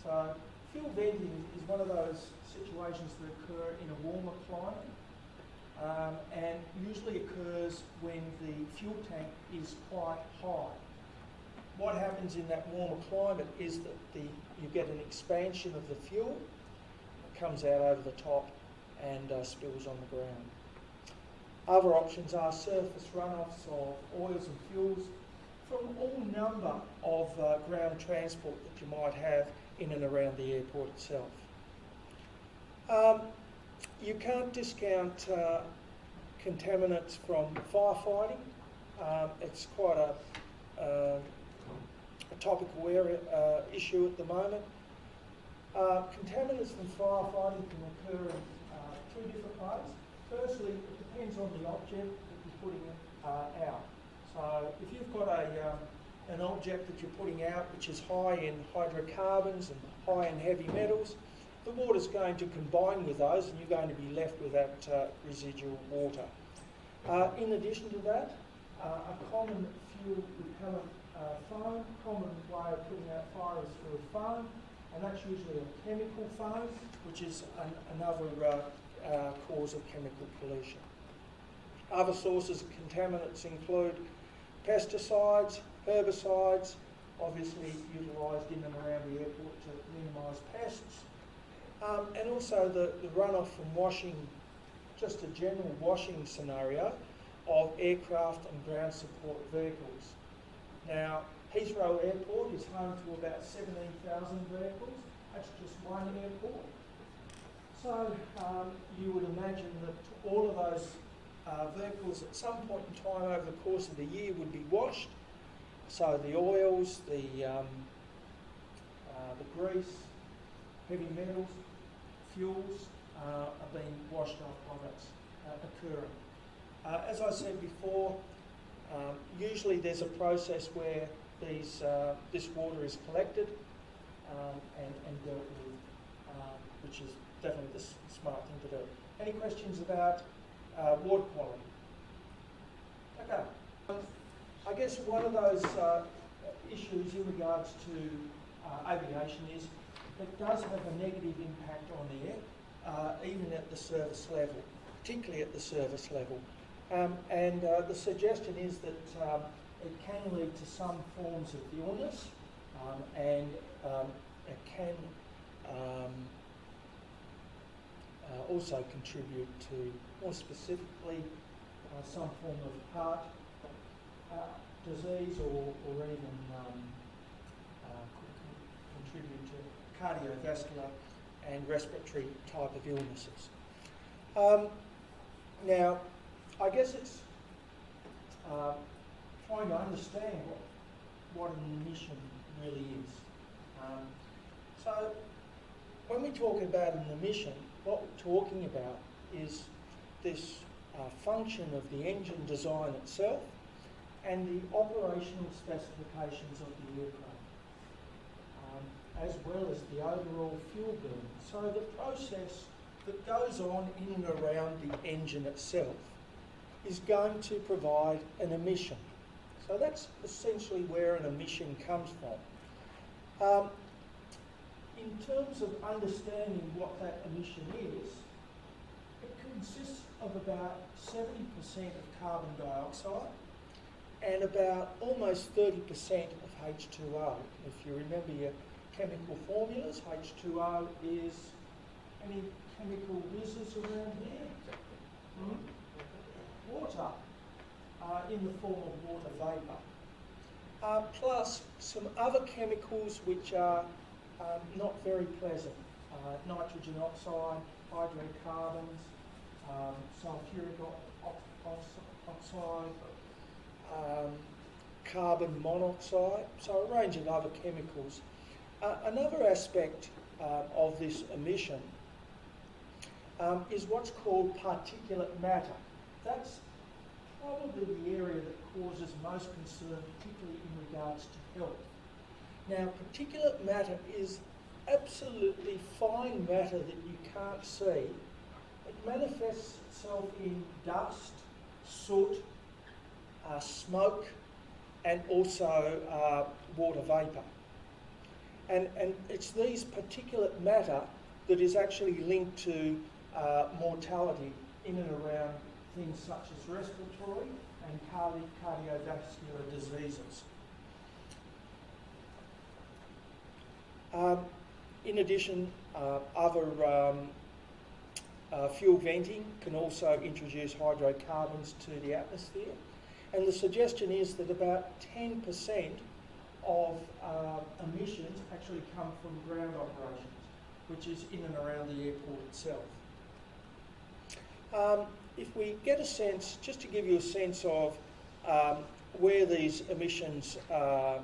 Speaker 1: So fuel venting is one of those situations that occur in a warmer climate, and usually occurs when the fuel tank is quite high. What happens in that warmer climate is that you get an expansion of the fuel, it comes out over the top and spills on the ground. Other options are surface runoffs of oils and fuels from all number of ground transport that you might have in and around the airport itself. You can't discount contaminants from firefighting. It's quite a topical issue at the moment. Contaminants from firefighting can occur in two different ways. Firstly, it depends on the object that you're putting out. So if you've got an object that you're putting out which is high in hydrocarbons and high in heavy metals, the water's going to combine with those and you're going to be left with that residual water. In addition to that, a common fuel repellent foam, common way of putting out fire is through a foam, and that's usually a chemical foam, which is another cause of chemical pollution. Other sources of contaminants include pesticides, herbicides, obviously utilised in and around the airport to minimise pests, and also the runoff from washing, just a general washing scenario of aircraft and ground support vehicles. Now, Heathrow Airport is home to about 17,000 vehicles. That's just one airport. So you would imagine that all of those vehicles at some point in time over the course of the year would be washed. So the oils, the grease, heavy metals, fuels are being washed off while that's occurring. As I said before, usually there's a process where this water is collected and dealt with, which is definitely the smart thing to do. Any questions about water quality? Okay. I guess one of those issues in regards to aviation is it does have a negative impact on the air, even at the service level, particularly at the service level. And the suggestion is that it can lead to some forms of illness, and it can also contribute to, more specifically, some form of heart disease or even could contribute to cardiovascular and respiratory type of illnesses. Now, I guess it's trying to understand what an emission really is. So when we talk about an emission, what we're talking about is this function of the engine design itself and the operational specifications of the aircraft, as well as the overall fuel burn. So the process that goes on in and around the engine itself is going to provide an emission. So that's essentially where an emission comes from. In terms of understanding what that emission is, it consists of about 70% of carbon dioxide and about almost 30% of H2O. If you remember your chemical formulas, H2O is any chemical whizzes around here? Water, in the form of water vapour. Plus some other chemicals which are not very pleasant. Nitrogen oxide, hydrocarbons, sulfuric oxide, carbon monoxide, so a range of other chemicals. Another aspect of this emission is what's called particulate matter. That's probably the area that causes most concern, particularly in regards to health. Now, particulate matter is absolutely fine matter that you can't see. It manifests itself in dust, soot, smoke, and also water vapour. And it's these particulate matter that is actually linked to mortality in and around things such as respiratory and cardiovascular diseases. In addition, other fuel venting can also introduce hydrocarbons to the atmosphere, and the suggestion is that about 10% of emissions actually come from ground operations, which is in and around the airport itself. If we get a sense, just to give you a sense of where these emissions, how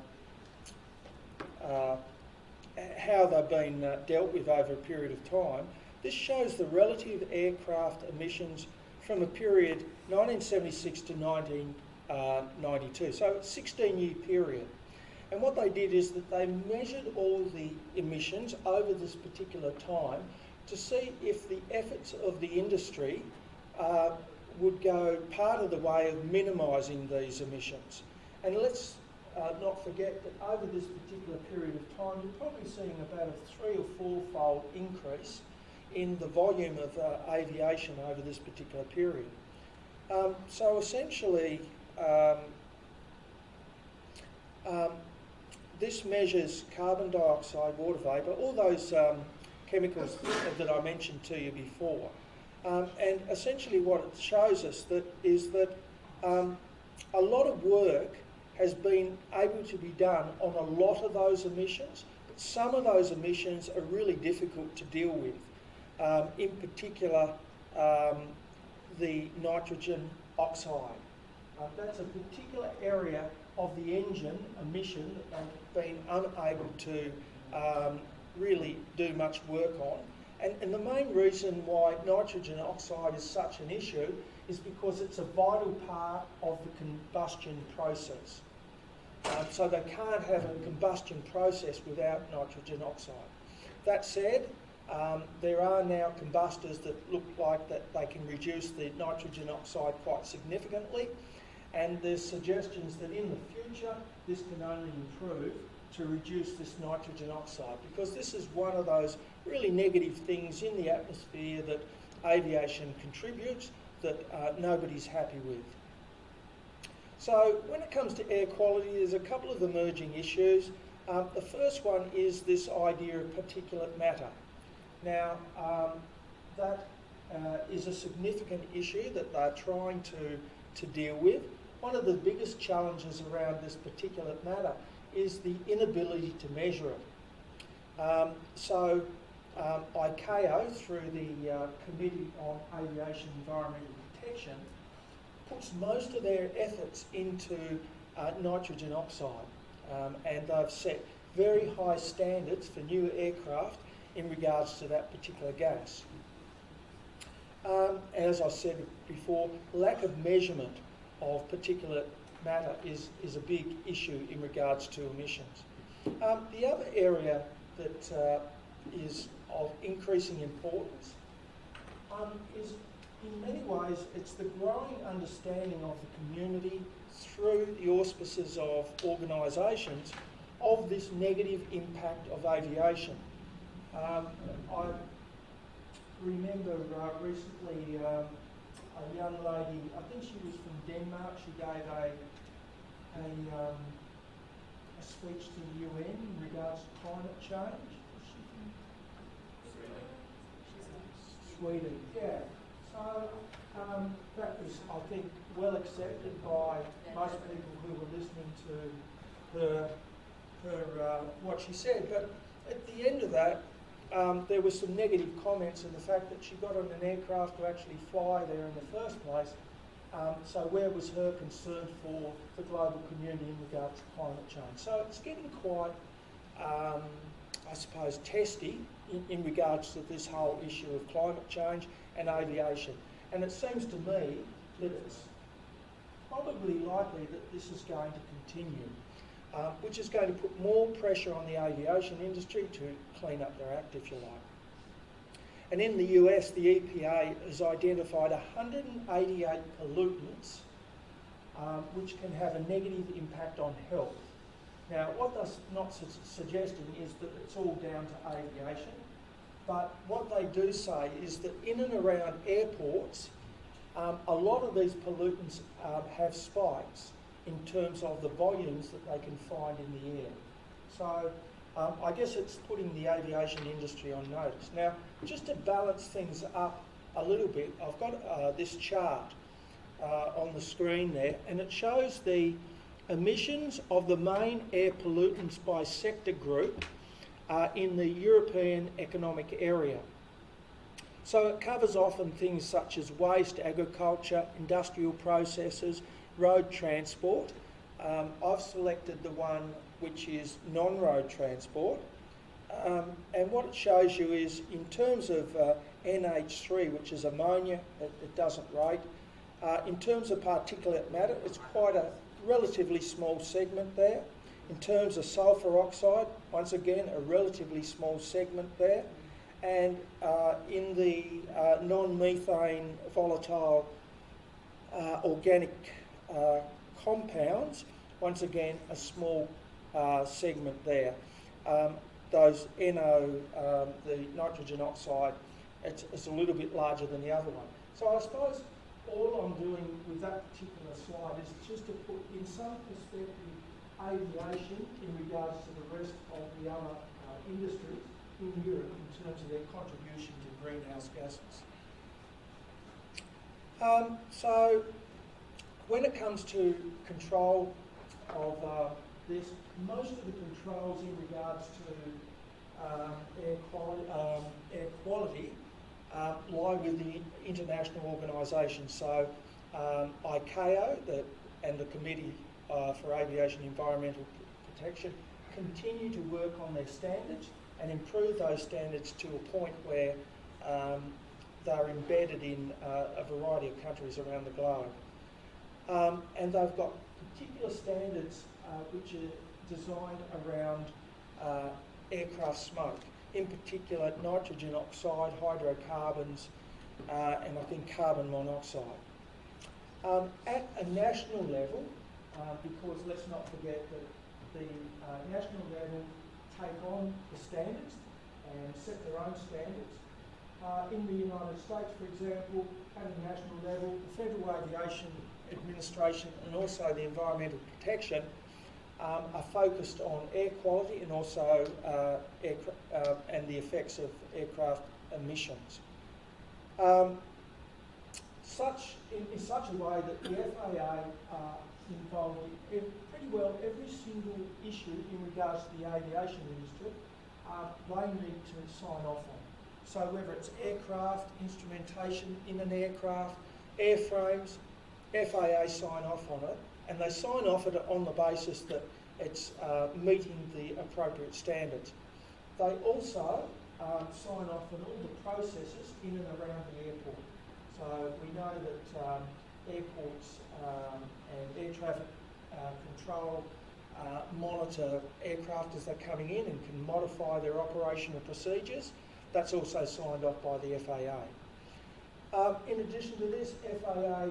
Speaker 1: they've been dealt with over a period of time, this shows the relative aircraft emissions from a period 1976 to 1992, so a 16-year period. And what they did is that they measured all the emissions over this particular time to see if the efforts of the industry would go part of the way of minimising these emissions. And let's not forget that over this particular period of time, you're probably seeing about a 3 or 4-fold increase in the volume of aviation over this particular period. So essentially, this measures carbon dioxide, water vapour, all those chemicals that I mentioned to you before. And essentially what it shows us is that a lot of work has been able to be done on a lot of those emissions, but some of those emissions are really difficult to deal with. In particular, the nitrogen oxide. That's a particular area of the engine emission that they've been unable to really do much work on. And the main reason why nitrogen oxide is such an issue is because it's a vital part of the combustion process. So they can't have a combustion process without nitrogen oxide. That said, there are now combustors that look like that they can reduce the nitrogen oxide quite significantly, and there's suggestions that in the future this can only improve to reduce this nitrogen oxide, because this is one of those really negative things in the atmosphere that aviation contributes that nobody's happy with. So when it comes to air quality, there's a couple of emerging issues. The first one is this idea of particulate matter. Now, that is a significant issue that they're trying to deal with. One of the biggest challenges around this particulate matter is the inability to measure it. ICAO, through the Committee on Aviation Environmental Protection, puts most of their efforts into nitrogen oxide, and they've set very high standards for new aircraft in regards to that particular gas. As I said before, lack of measurement of particulate matter is a big issue in regards to emissions. The other area that is of increasing importance is, in many ways, it's the growing understanding of the community through the auspices of organisations of this negative impact of aviation. I remember recently a young lady, I think she was from Denmark, she gave a speech to the UN in regards to climate change. Sweden, yeah. So that was, I think, well accepted by most people who were listening to her what she said. But at the end of that, there were some negative comments, and the fact that she got on an aircraft to actually fly there in the first place. So where was her concern for the global community in regards to climate change? So it's getting quite, I suppose, testy in regards to this whole issue of climate change and aviation. And it seems to me that it's probably likely that this is going to continue, which is going to put more pressure on the aviation industry to clean up their act, if you like. And in the US, the EPA has identified 188 pollutants which can have a negative impact on health. Now, what that's not suggesting is that it's all down to aviation, but what they do say is that in and around airports, a lot of these pollutants have spikes in terms of the volumes that they can find in the air. So I guess it's putting the aviation industry on notice. Now, just to balance things up a little bit, I've got this chart on the screen there, and it shows the emissions of the main air pollutants by sector group in the European Economic Area. So it covers often things such as waste, agriculture, industrial processes, road transport. I've selected the one which is non-road transport. And what it shows you is in terms of NH3, which is ammonia, it doesn't rate. In terms of particulate matter, it's quite a relatively small segment there. In terms of sulphur oxide, once again, a relatively small segment there. And in the non-methane volatile organic compounds, once again, a small segment there. Those NO, the nitrogen oxide, it's a little bit larger than the other one. So I suppose all I'm doing with that particular slide is just to put in some perspective aviation in regards to the rest of the other industries in Europe in terms of their contribution to greenhouse gases. So when it comes to control of this, most of the controls in regards to air quality lie with the international organisations. So ICAO and the Committee for Aviation Environmental Protection continue to work on their standards and improve those standards to a point where they're embedded in a variety of countries around the globe. And they've got particular standards which are designed around aircraft smoke, in particular nitrogen oxide, hydrocarbons, and I think carbon monoxide. At a national level, because let's not forget that the national level take on the standards and set their own standards. In the United States, for example, at a national level, the Federal Aviation Administration and also the Environmental Protection are focused on air quality and also and the effects of aircraft emissions. In such a way that the FAA are involved in pretty well every single issue in regards to the aviation industry, they need to sign off on. So whether it's aircraft, instrumentation in an aircraft, airframes, FAA sign off on it, and they sign off on it on the basis that it's meeting the appropriate standards. They also sign off on all the processes in and around the airport. So we know that airports and air traffic control monitor aircraft as they're coming in and can modify their operational procedures. That's also signed off by the FAA. In addition to this, FAA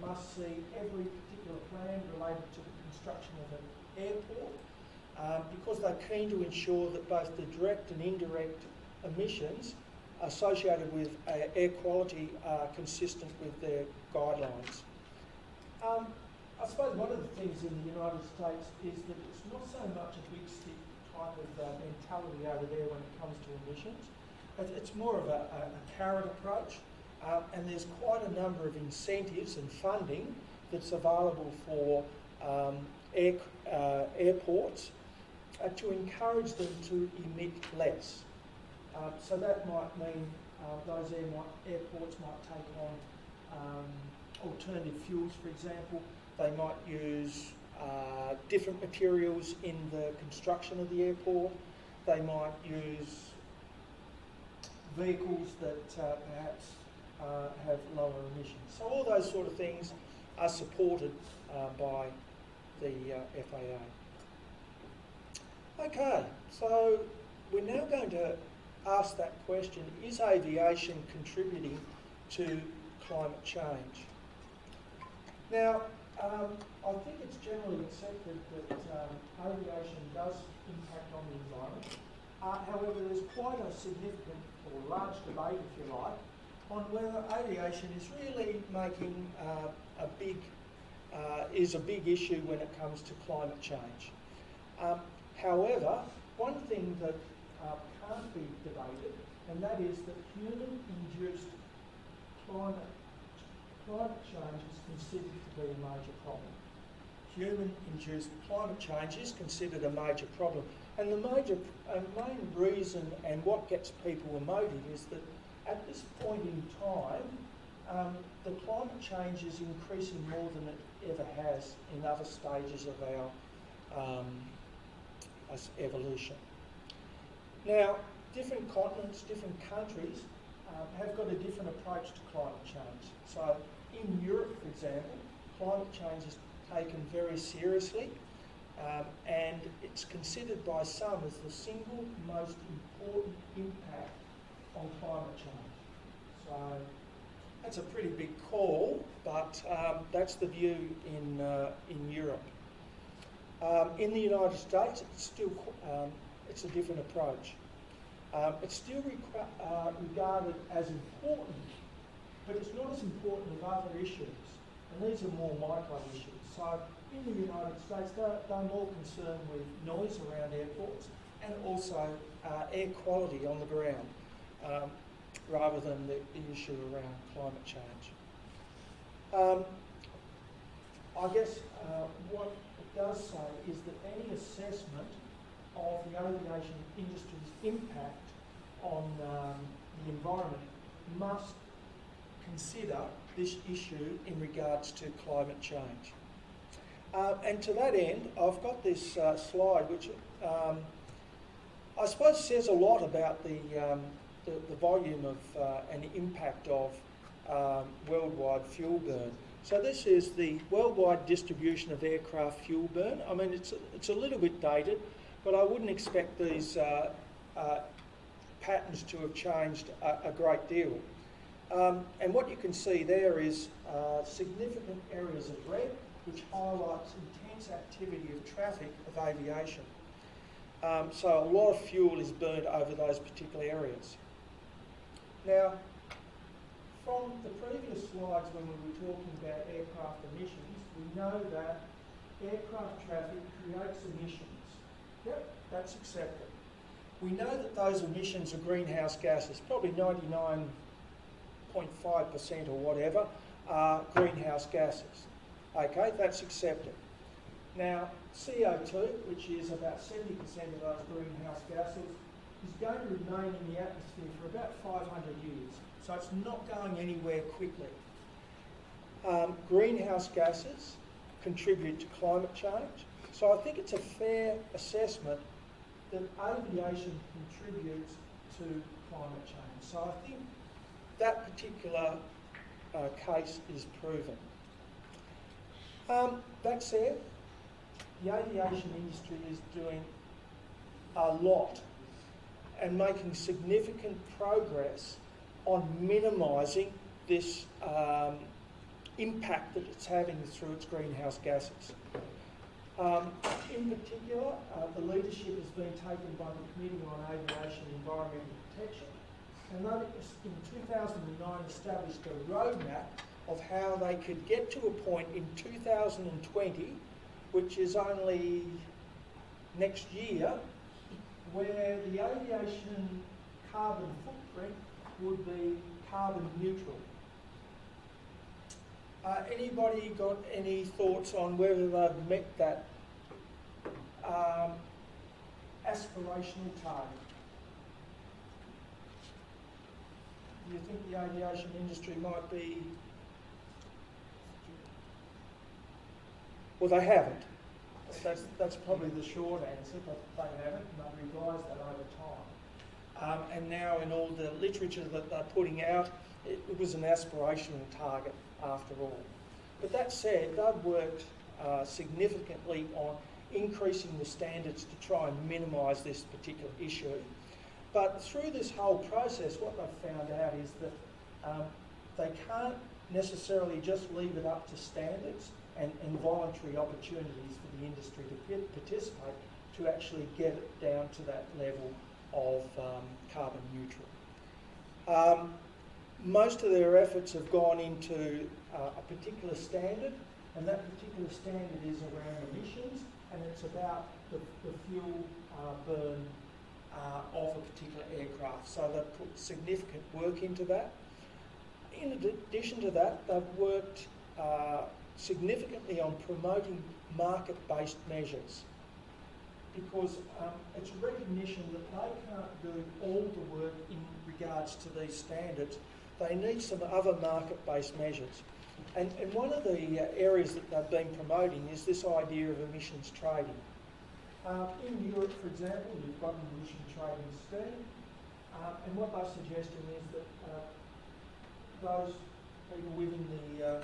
Speaker 1: must see every particular plan related to the construction of an airport because they're keen to ensure that both the direct and indirect emissions associated with air quality are consistent with their guidelines. I suppose one of the things in the United States is that it's not so much a big stick type of mentality over there when it comes to emissions. It's more of a carrot approach, and there's quite a number of incentives and funding that's available for airports to encourage them to emit less. So that might mean those airports might take on alternative fuels, for example. They might use different materials in the construction of the airport. They might use vehicles that perhaps have lower emissions. So all those sort of things are supported by the FAA. Okay, so we're now going to ask that question, is aviation contributing to climate change? Now, I think it's generally accepted that aviation does impact on the environment. However, there's quite a significant or large debate, if you like, on whether aviation is really making is a big issue when it comes to climate change. However, one thing that can't be debated, and that is that human-induced climate change is considered to be a major problem. Human-induced climate change is considered a major problem, and the main reason and what gets people emotive is that at this point in time, the climate change is increasing more than it ever has in other stages of our evolution. Now, different continents, different countries have got a different approach to climate change. So in Europe, for example, climate change is taken very seriously, and it's considered by some as the single most important impact on climate change. So that's a pretty big call, but that's the view in Europe. In the United States, it's still it's a different approach. It's still regarded as important, but it's not as important as other issues, and these are more micro issues. So in the United States, they're more concerned with noise around airports and also air quality on the ground, rather than the issue around climate change. I guess what it does say is that any assessment of the aviation industry's impact on the environment must consider this issue in regards to climate change. And to that end, I've got this slide which I suppose says a lot about the volume of and impact of worldwide fuel burn. So this is the worldwide distribution of aircraft fuel burn. I mean, it's a little bit dated, but I wouldn't expect these patterns to have changed a great deal. And what you can see there is significant areas of red, which highlights intense activity of traffic of aviation. So a lot of fuel is burnt over those particular areas. Now, from the previous slides when we were talking about aircraft emissions, we know that aircraft traffic creates emissions. Yep, that's accepted. We know that those emissions are greenhouse gases, probably 99.5% or whatever are greenhouse gases. Okay, that's accepted. Now, CO2, which is about 70% of those greenhouse gases, is going to remain in the atmosphere for about 500 years. So it's not going anywhere quickly. Greenhouse gases contribute to climate change. So I think it's a fair assessment that aviation contributes to climate change. So I think that particular case is proven. That said, the aviation industry is doing a lot and making significant progress on minimising this impact that it's having through its greenhouse gases. In particular, the leadership has been taken by the Committee on Aviation and Environmental Protection, and they in 2009 established a roadmap of how they could get to a point in 2020, which is only next year, where the aviation carbon footprint would be carbon neutral. Anybody got any thoughts on whether they've met that aspirational target? Do you think the aviation industry might be... Well, they haven't. That's probably the short answer, but they haven't, and they've revised that over time. And now in all the literature that they're putting out, it was an aspirational target after all. But that said, they've worked significantly on increasing the standards to try and minimise this particular issue. But through this whole process, what they've found out is that they can't necessarily just leave it up to standards and voluntary opportunities for the industry to participate to actually get it down to that level of carbon neutral. Most of their efforts have gone into a particular standard, and that particular standard is around emissions, and it's about the fuel burn of a particular aircraft. So they've put significant work into that. In addition to that, they've worked significantly on promoting market-based measures, because it's a recognition that they can't do all the work in regards to these standards. They need some other market-based measures. And one of the areas that they've been promoting is this idea of emissions trading. In Europe, for example, you've got an emission trading scheme, and what they're suggesting is that those people within the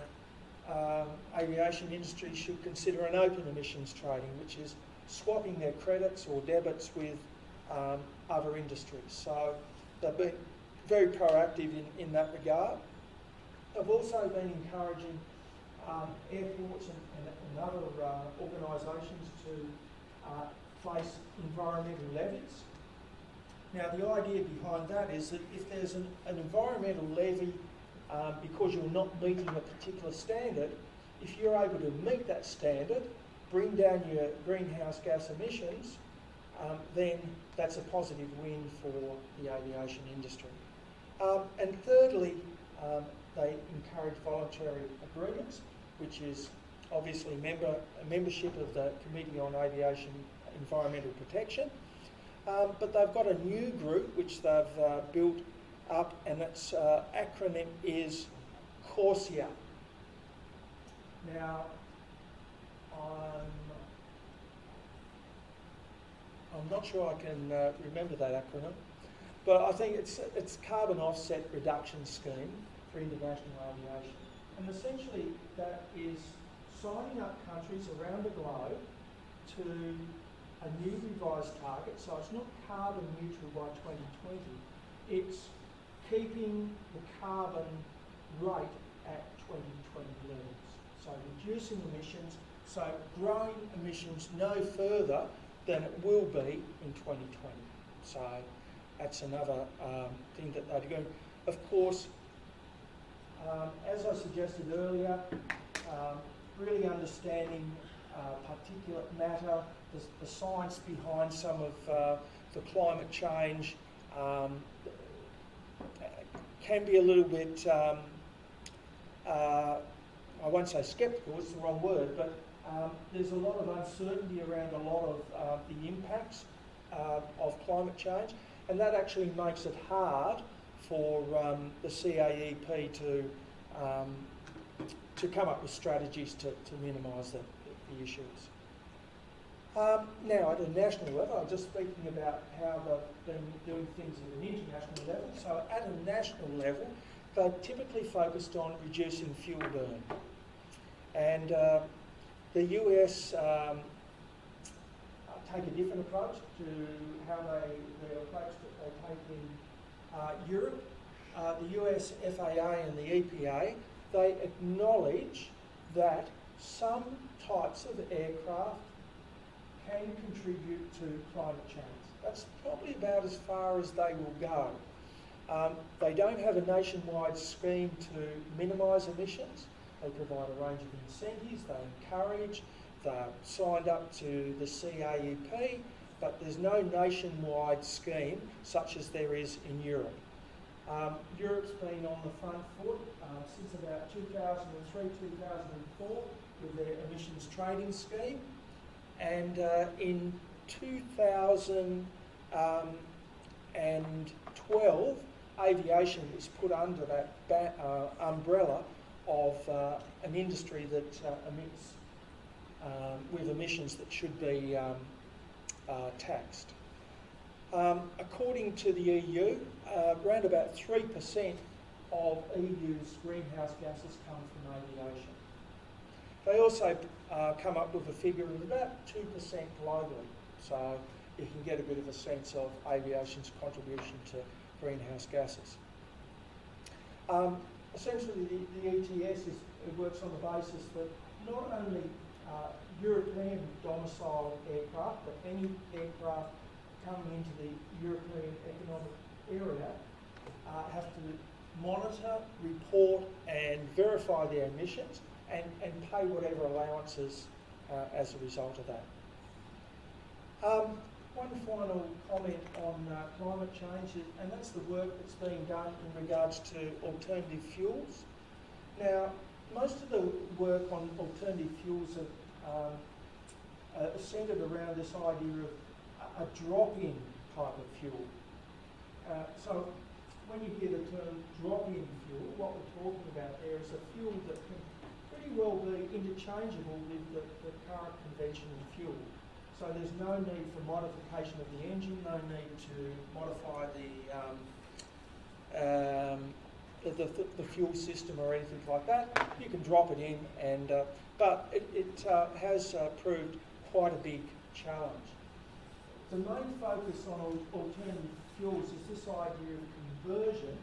Speaker 1: aviation industry should consider an open emissions trading, which is swapping their credits or debits with other industries. So they've been very proactive in that regard. They've also been encouraging airports and other organisations to place environmental levies. Now, the idea behind that is that if there's an environmental levy because you're not meeting a particular standard, if you're able to meet that standard, bring down your greenhouse gas emissions, then that's a positive win for the aviation industry. And thirdly, they encourage voluntary agreements, which is obviously membership of the Committee on Aviation Environmental Protection. But they've got a new group which they've built up, and its acronym is CORSIA. Now, I'm not sure I can remember that acronym, but I think it's Carbon Offset Reduction Scheme for International Aviation. And essentially that is signing up countries around the globe to a new revised target. So it's not carbon neutral by 2020, it's keeping the carbon rate at 2020 levels. So reducing emissions, so growing emissions no further than it will be in 2020. So that's another thing that they're doing. Of course, as I suggested earlier, really understanding particulate matter, the science behind some of the climate change can be a little bit, I won't say sceptical, it's the wrong word, but there's a lot of uncertainty around a lot of the impacts of climate change, and that actually makes it hard for the CAEP to come up with strategies to minimise the issues. Now, at a national level, I'm just speaking about how they've been doing things at an international level. So at a national level, they're typically focused on reducing fuel burn. And the US take a different approach to how the approach that they take in Europe. The US FAA and the EPA, they acknowledge that some types of aircraft can contribute to climate change. That's probably about as far as they will go. They don't have a nationwide scheme to minimise emissions. They provide a range of incentives, they encourage, they're signed up to the CAEP, but there's no nationwide scheme such as there is in Europe. Europe's been on the front foot since about 2003-2004 with their emissions trading scheme, and in 2012 aviation was put under that umbrella of an industry that emits with emissions that should be taxed. According to the EU, around about 3% of EU's greenhouse gases come from aviation. They also come up with a figure of about 2% globally, so you can get a bit of a sense of aviation's contribution to greenhouse gases. Essentially, the ETS it works on the basis that not only European domiciled aircraft, but any aircraft coming into the European Economic Area have to monitor, report and verify their emissions and pay whatever allowances as a result of that. One final comment on climate change, and that's the work that's being done in regards to alternative fuels. Now, most of the work on alternative fuels are centred around this idea of a drop-in type of fuel. So when you hear the term drop-in fuel, what we're talking about there is a fuel that can pretty well be interchangeable with the current conventional fuel. So there's no need for modification of the engine, no need to modify the fuel system or anything like that. You can drop it in, and but it has proved quite a big challenge. The main focus on alternative fuels is this idea of conversion,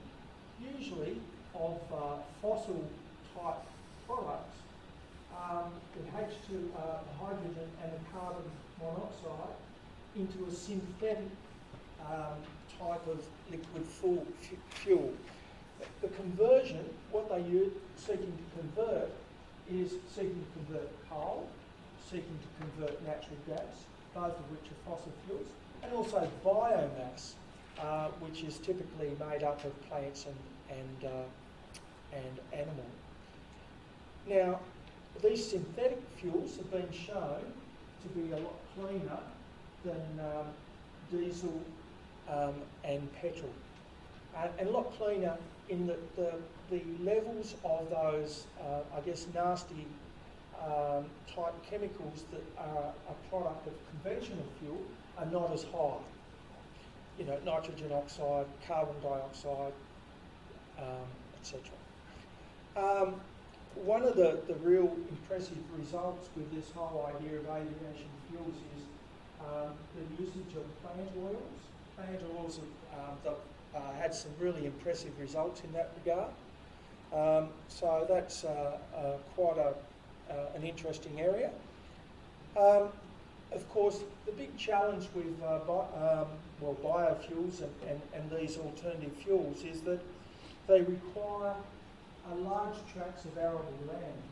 Speaker 1: usually of fossil type products, the H2 hydrogen and the carbon monoxide, into a synthetic type of liquid fuel. The conversion, what they are seeking to convert, is seeking to convert coal, seeking to convert natural gas, both of which are fossil fuels, and also biomass, which is typically made up of plants and animal. Now, these synthetic fuels have been shown to be a lot cleaner than diesel and petrol, and a lot cleaner in that the levels of those, I guess, nasty type chemicals that are a product of conventional fuel are not as high. You know, nitrogen oxide, carbon dioxide, etc. One of the real impressive results with this whole idea of aviation fuels is the usage of plant oils. Plant oils have had some really impressive results in that regard. So that's quite an interesting area. Of course, the big challenge with biofuels and these alternative fuels is that they require large tracts of arable land.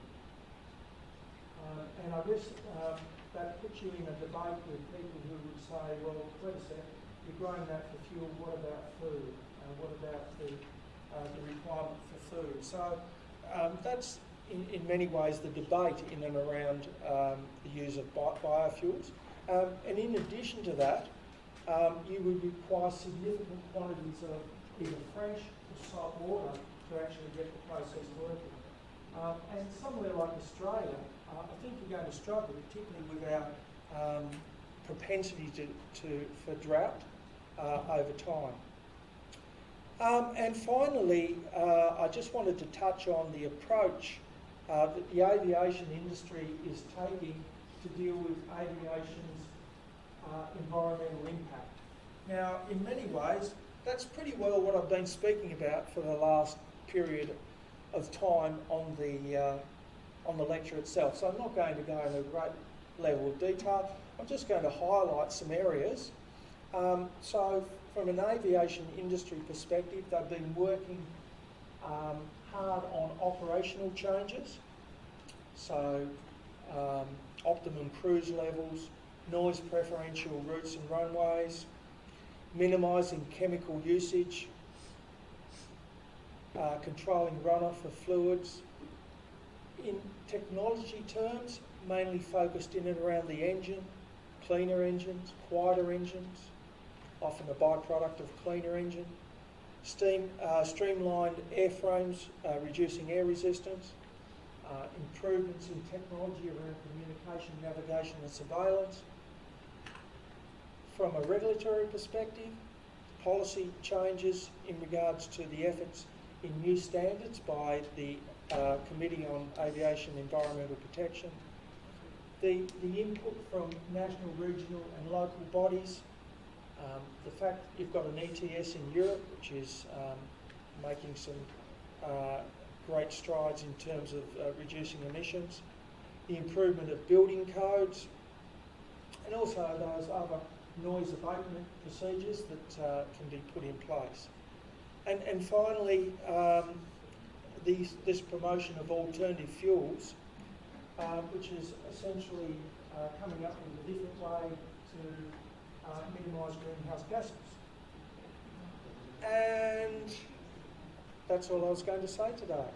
Speaker 1: And I guess that puts you in a debate with people who would say, well, wait a sec, you're growing that for fuel, what about food? What about the requirement for food? So that's in many ways the debate in and around the use of biofuels. And in addition to that, you would require significant quantities of either fresh or salt water to actually get the process working. And somewhere like Australia, I think you're going to struggle, particularly with our propensity for drought over time. And finally, I just wanted to touch on the approach that the aviation industry is taking to deal with aviation's environmental impact. Now, in many ways, that's pretty well what I've been speaking about for the last period of time on the lecture itself. So I'm not going to go into a great level of detail. I'm just going to highlight some areas. So, for from an aviation industry perspective, they've been working hard on operational changes. So optimum cruise levels, noise preferential routes and runways, minimising chemical usage, controlling runoff of fluids. In technology terms, mainly focused in and around the engine, cleaner engines, quieter engines, often a byproduct of cleaner engine. Streamlined airframes, reducing air resistance. Improvements in technology around communication, navigation and surveillance. From a regulatory perspective, policy changes in regards to the efforts in new standards by the Committee on Aviation Environmental Protection. The input from national, regional and local bodies. The fact that you've got an ETS in Europe, which is making some great strides in terms of reducing emissions. The improvement of building codes, and also those other noise abatement procedures that can be put in place. And finally, this promotion of alternative fuels, which is essentially coming up with a different way to minimise greenhouse gases. And that's all I was going to say today.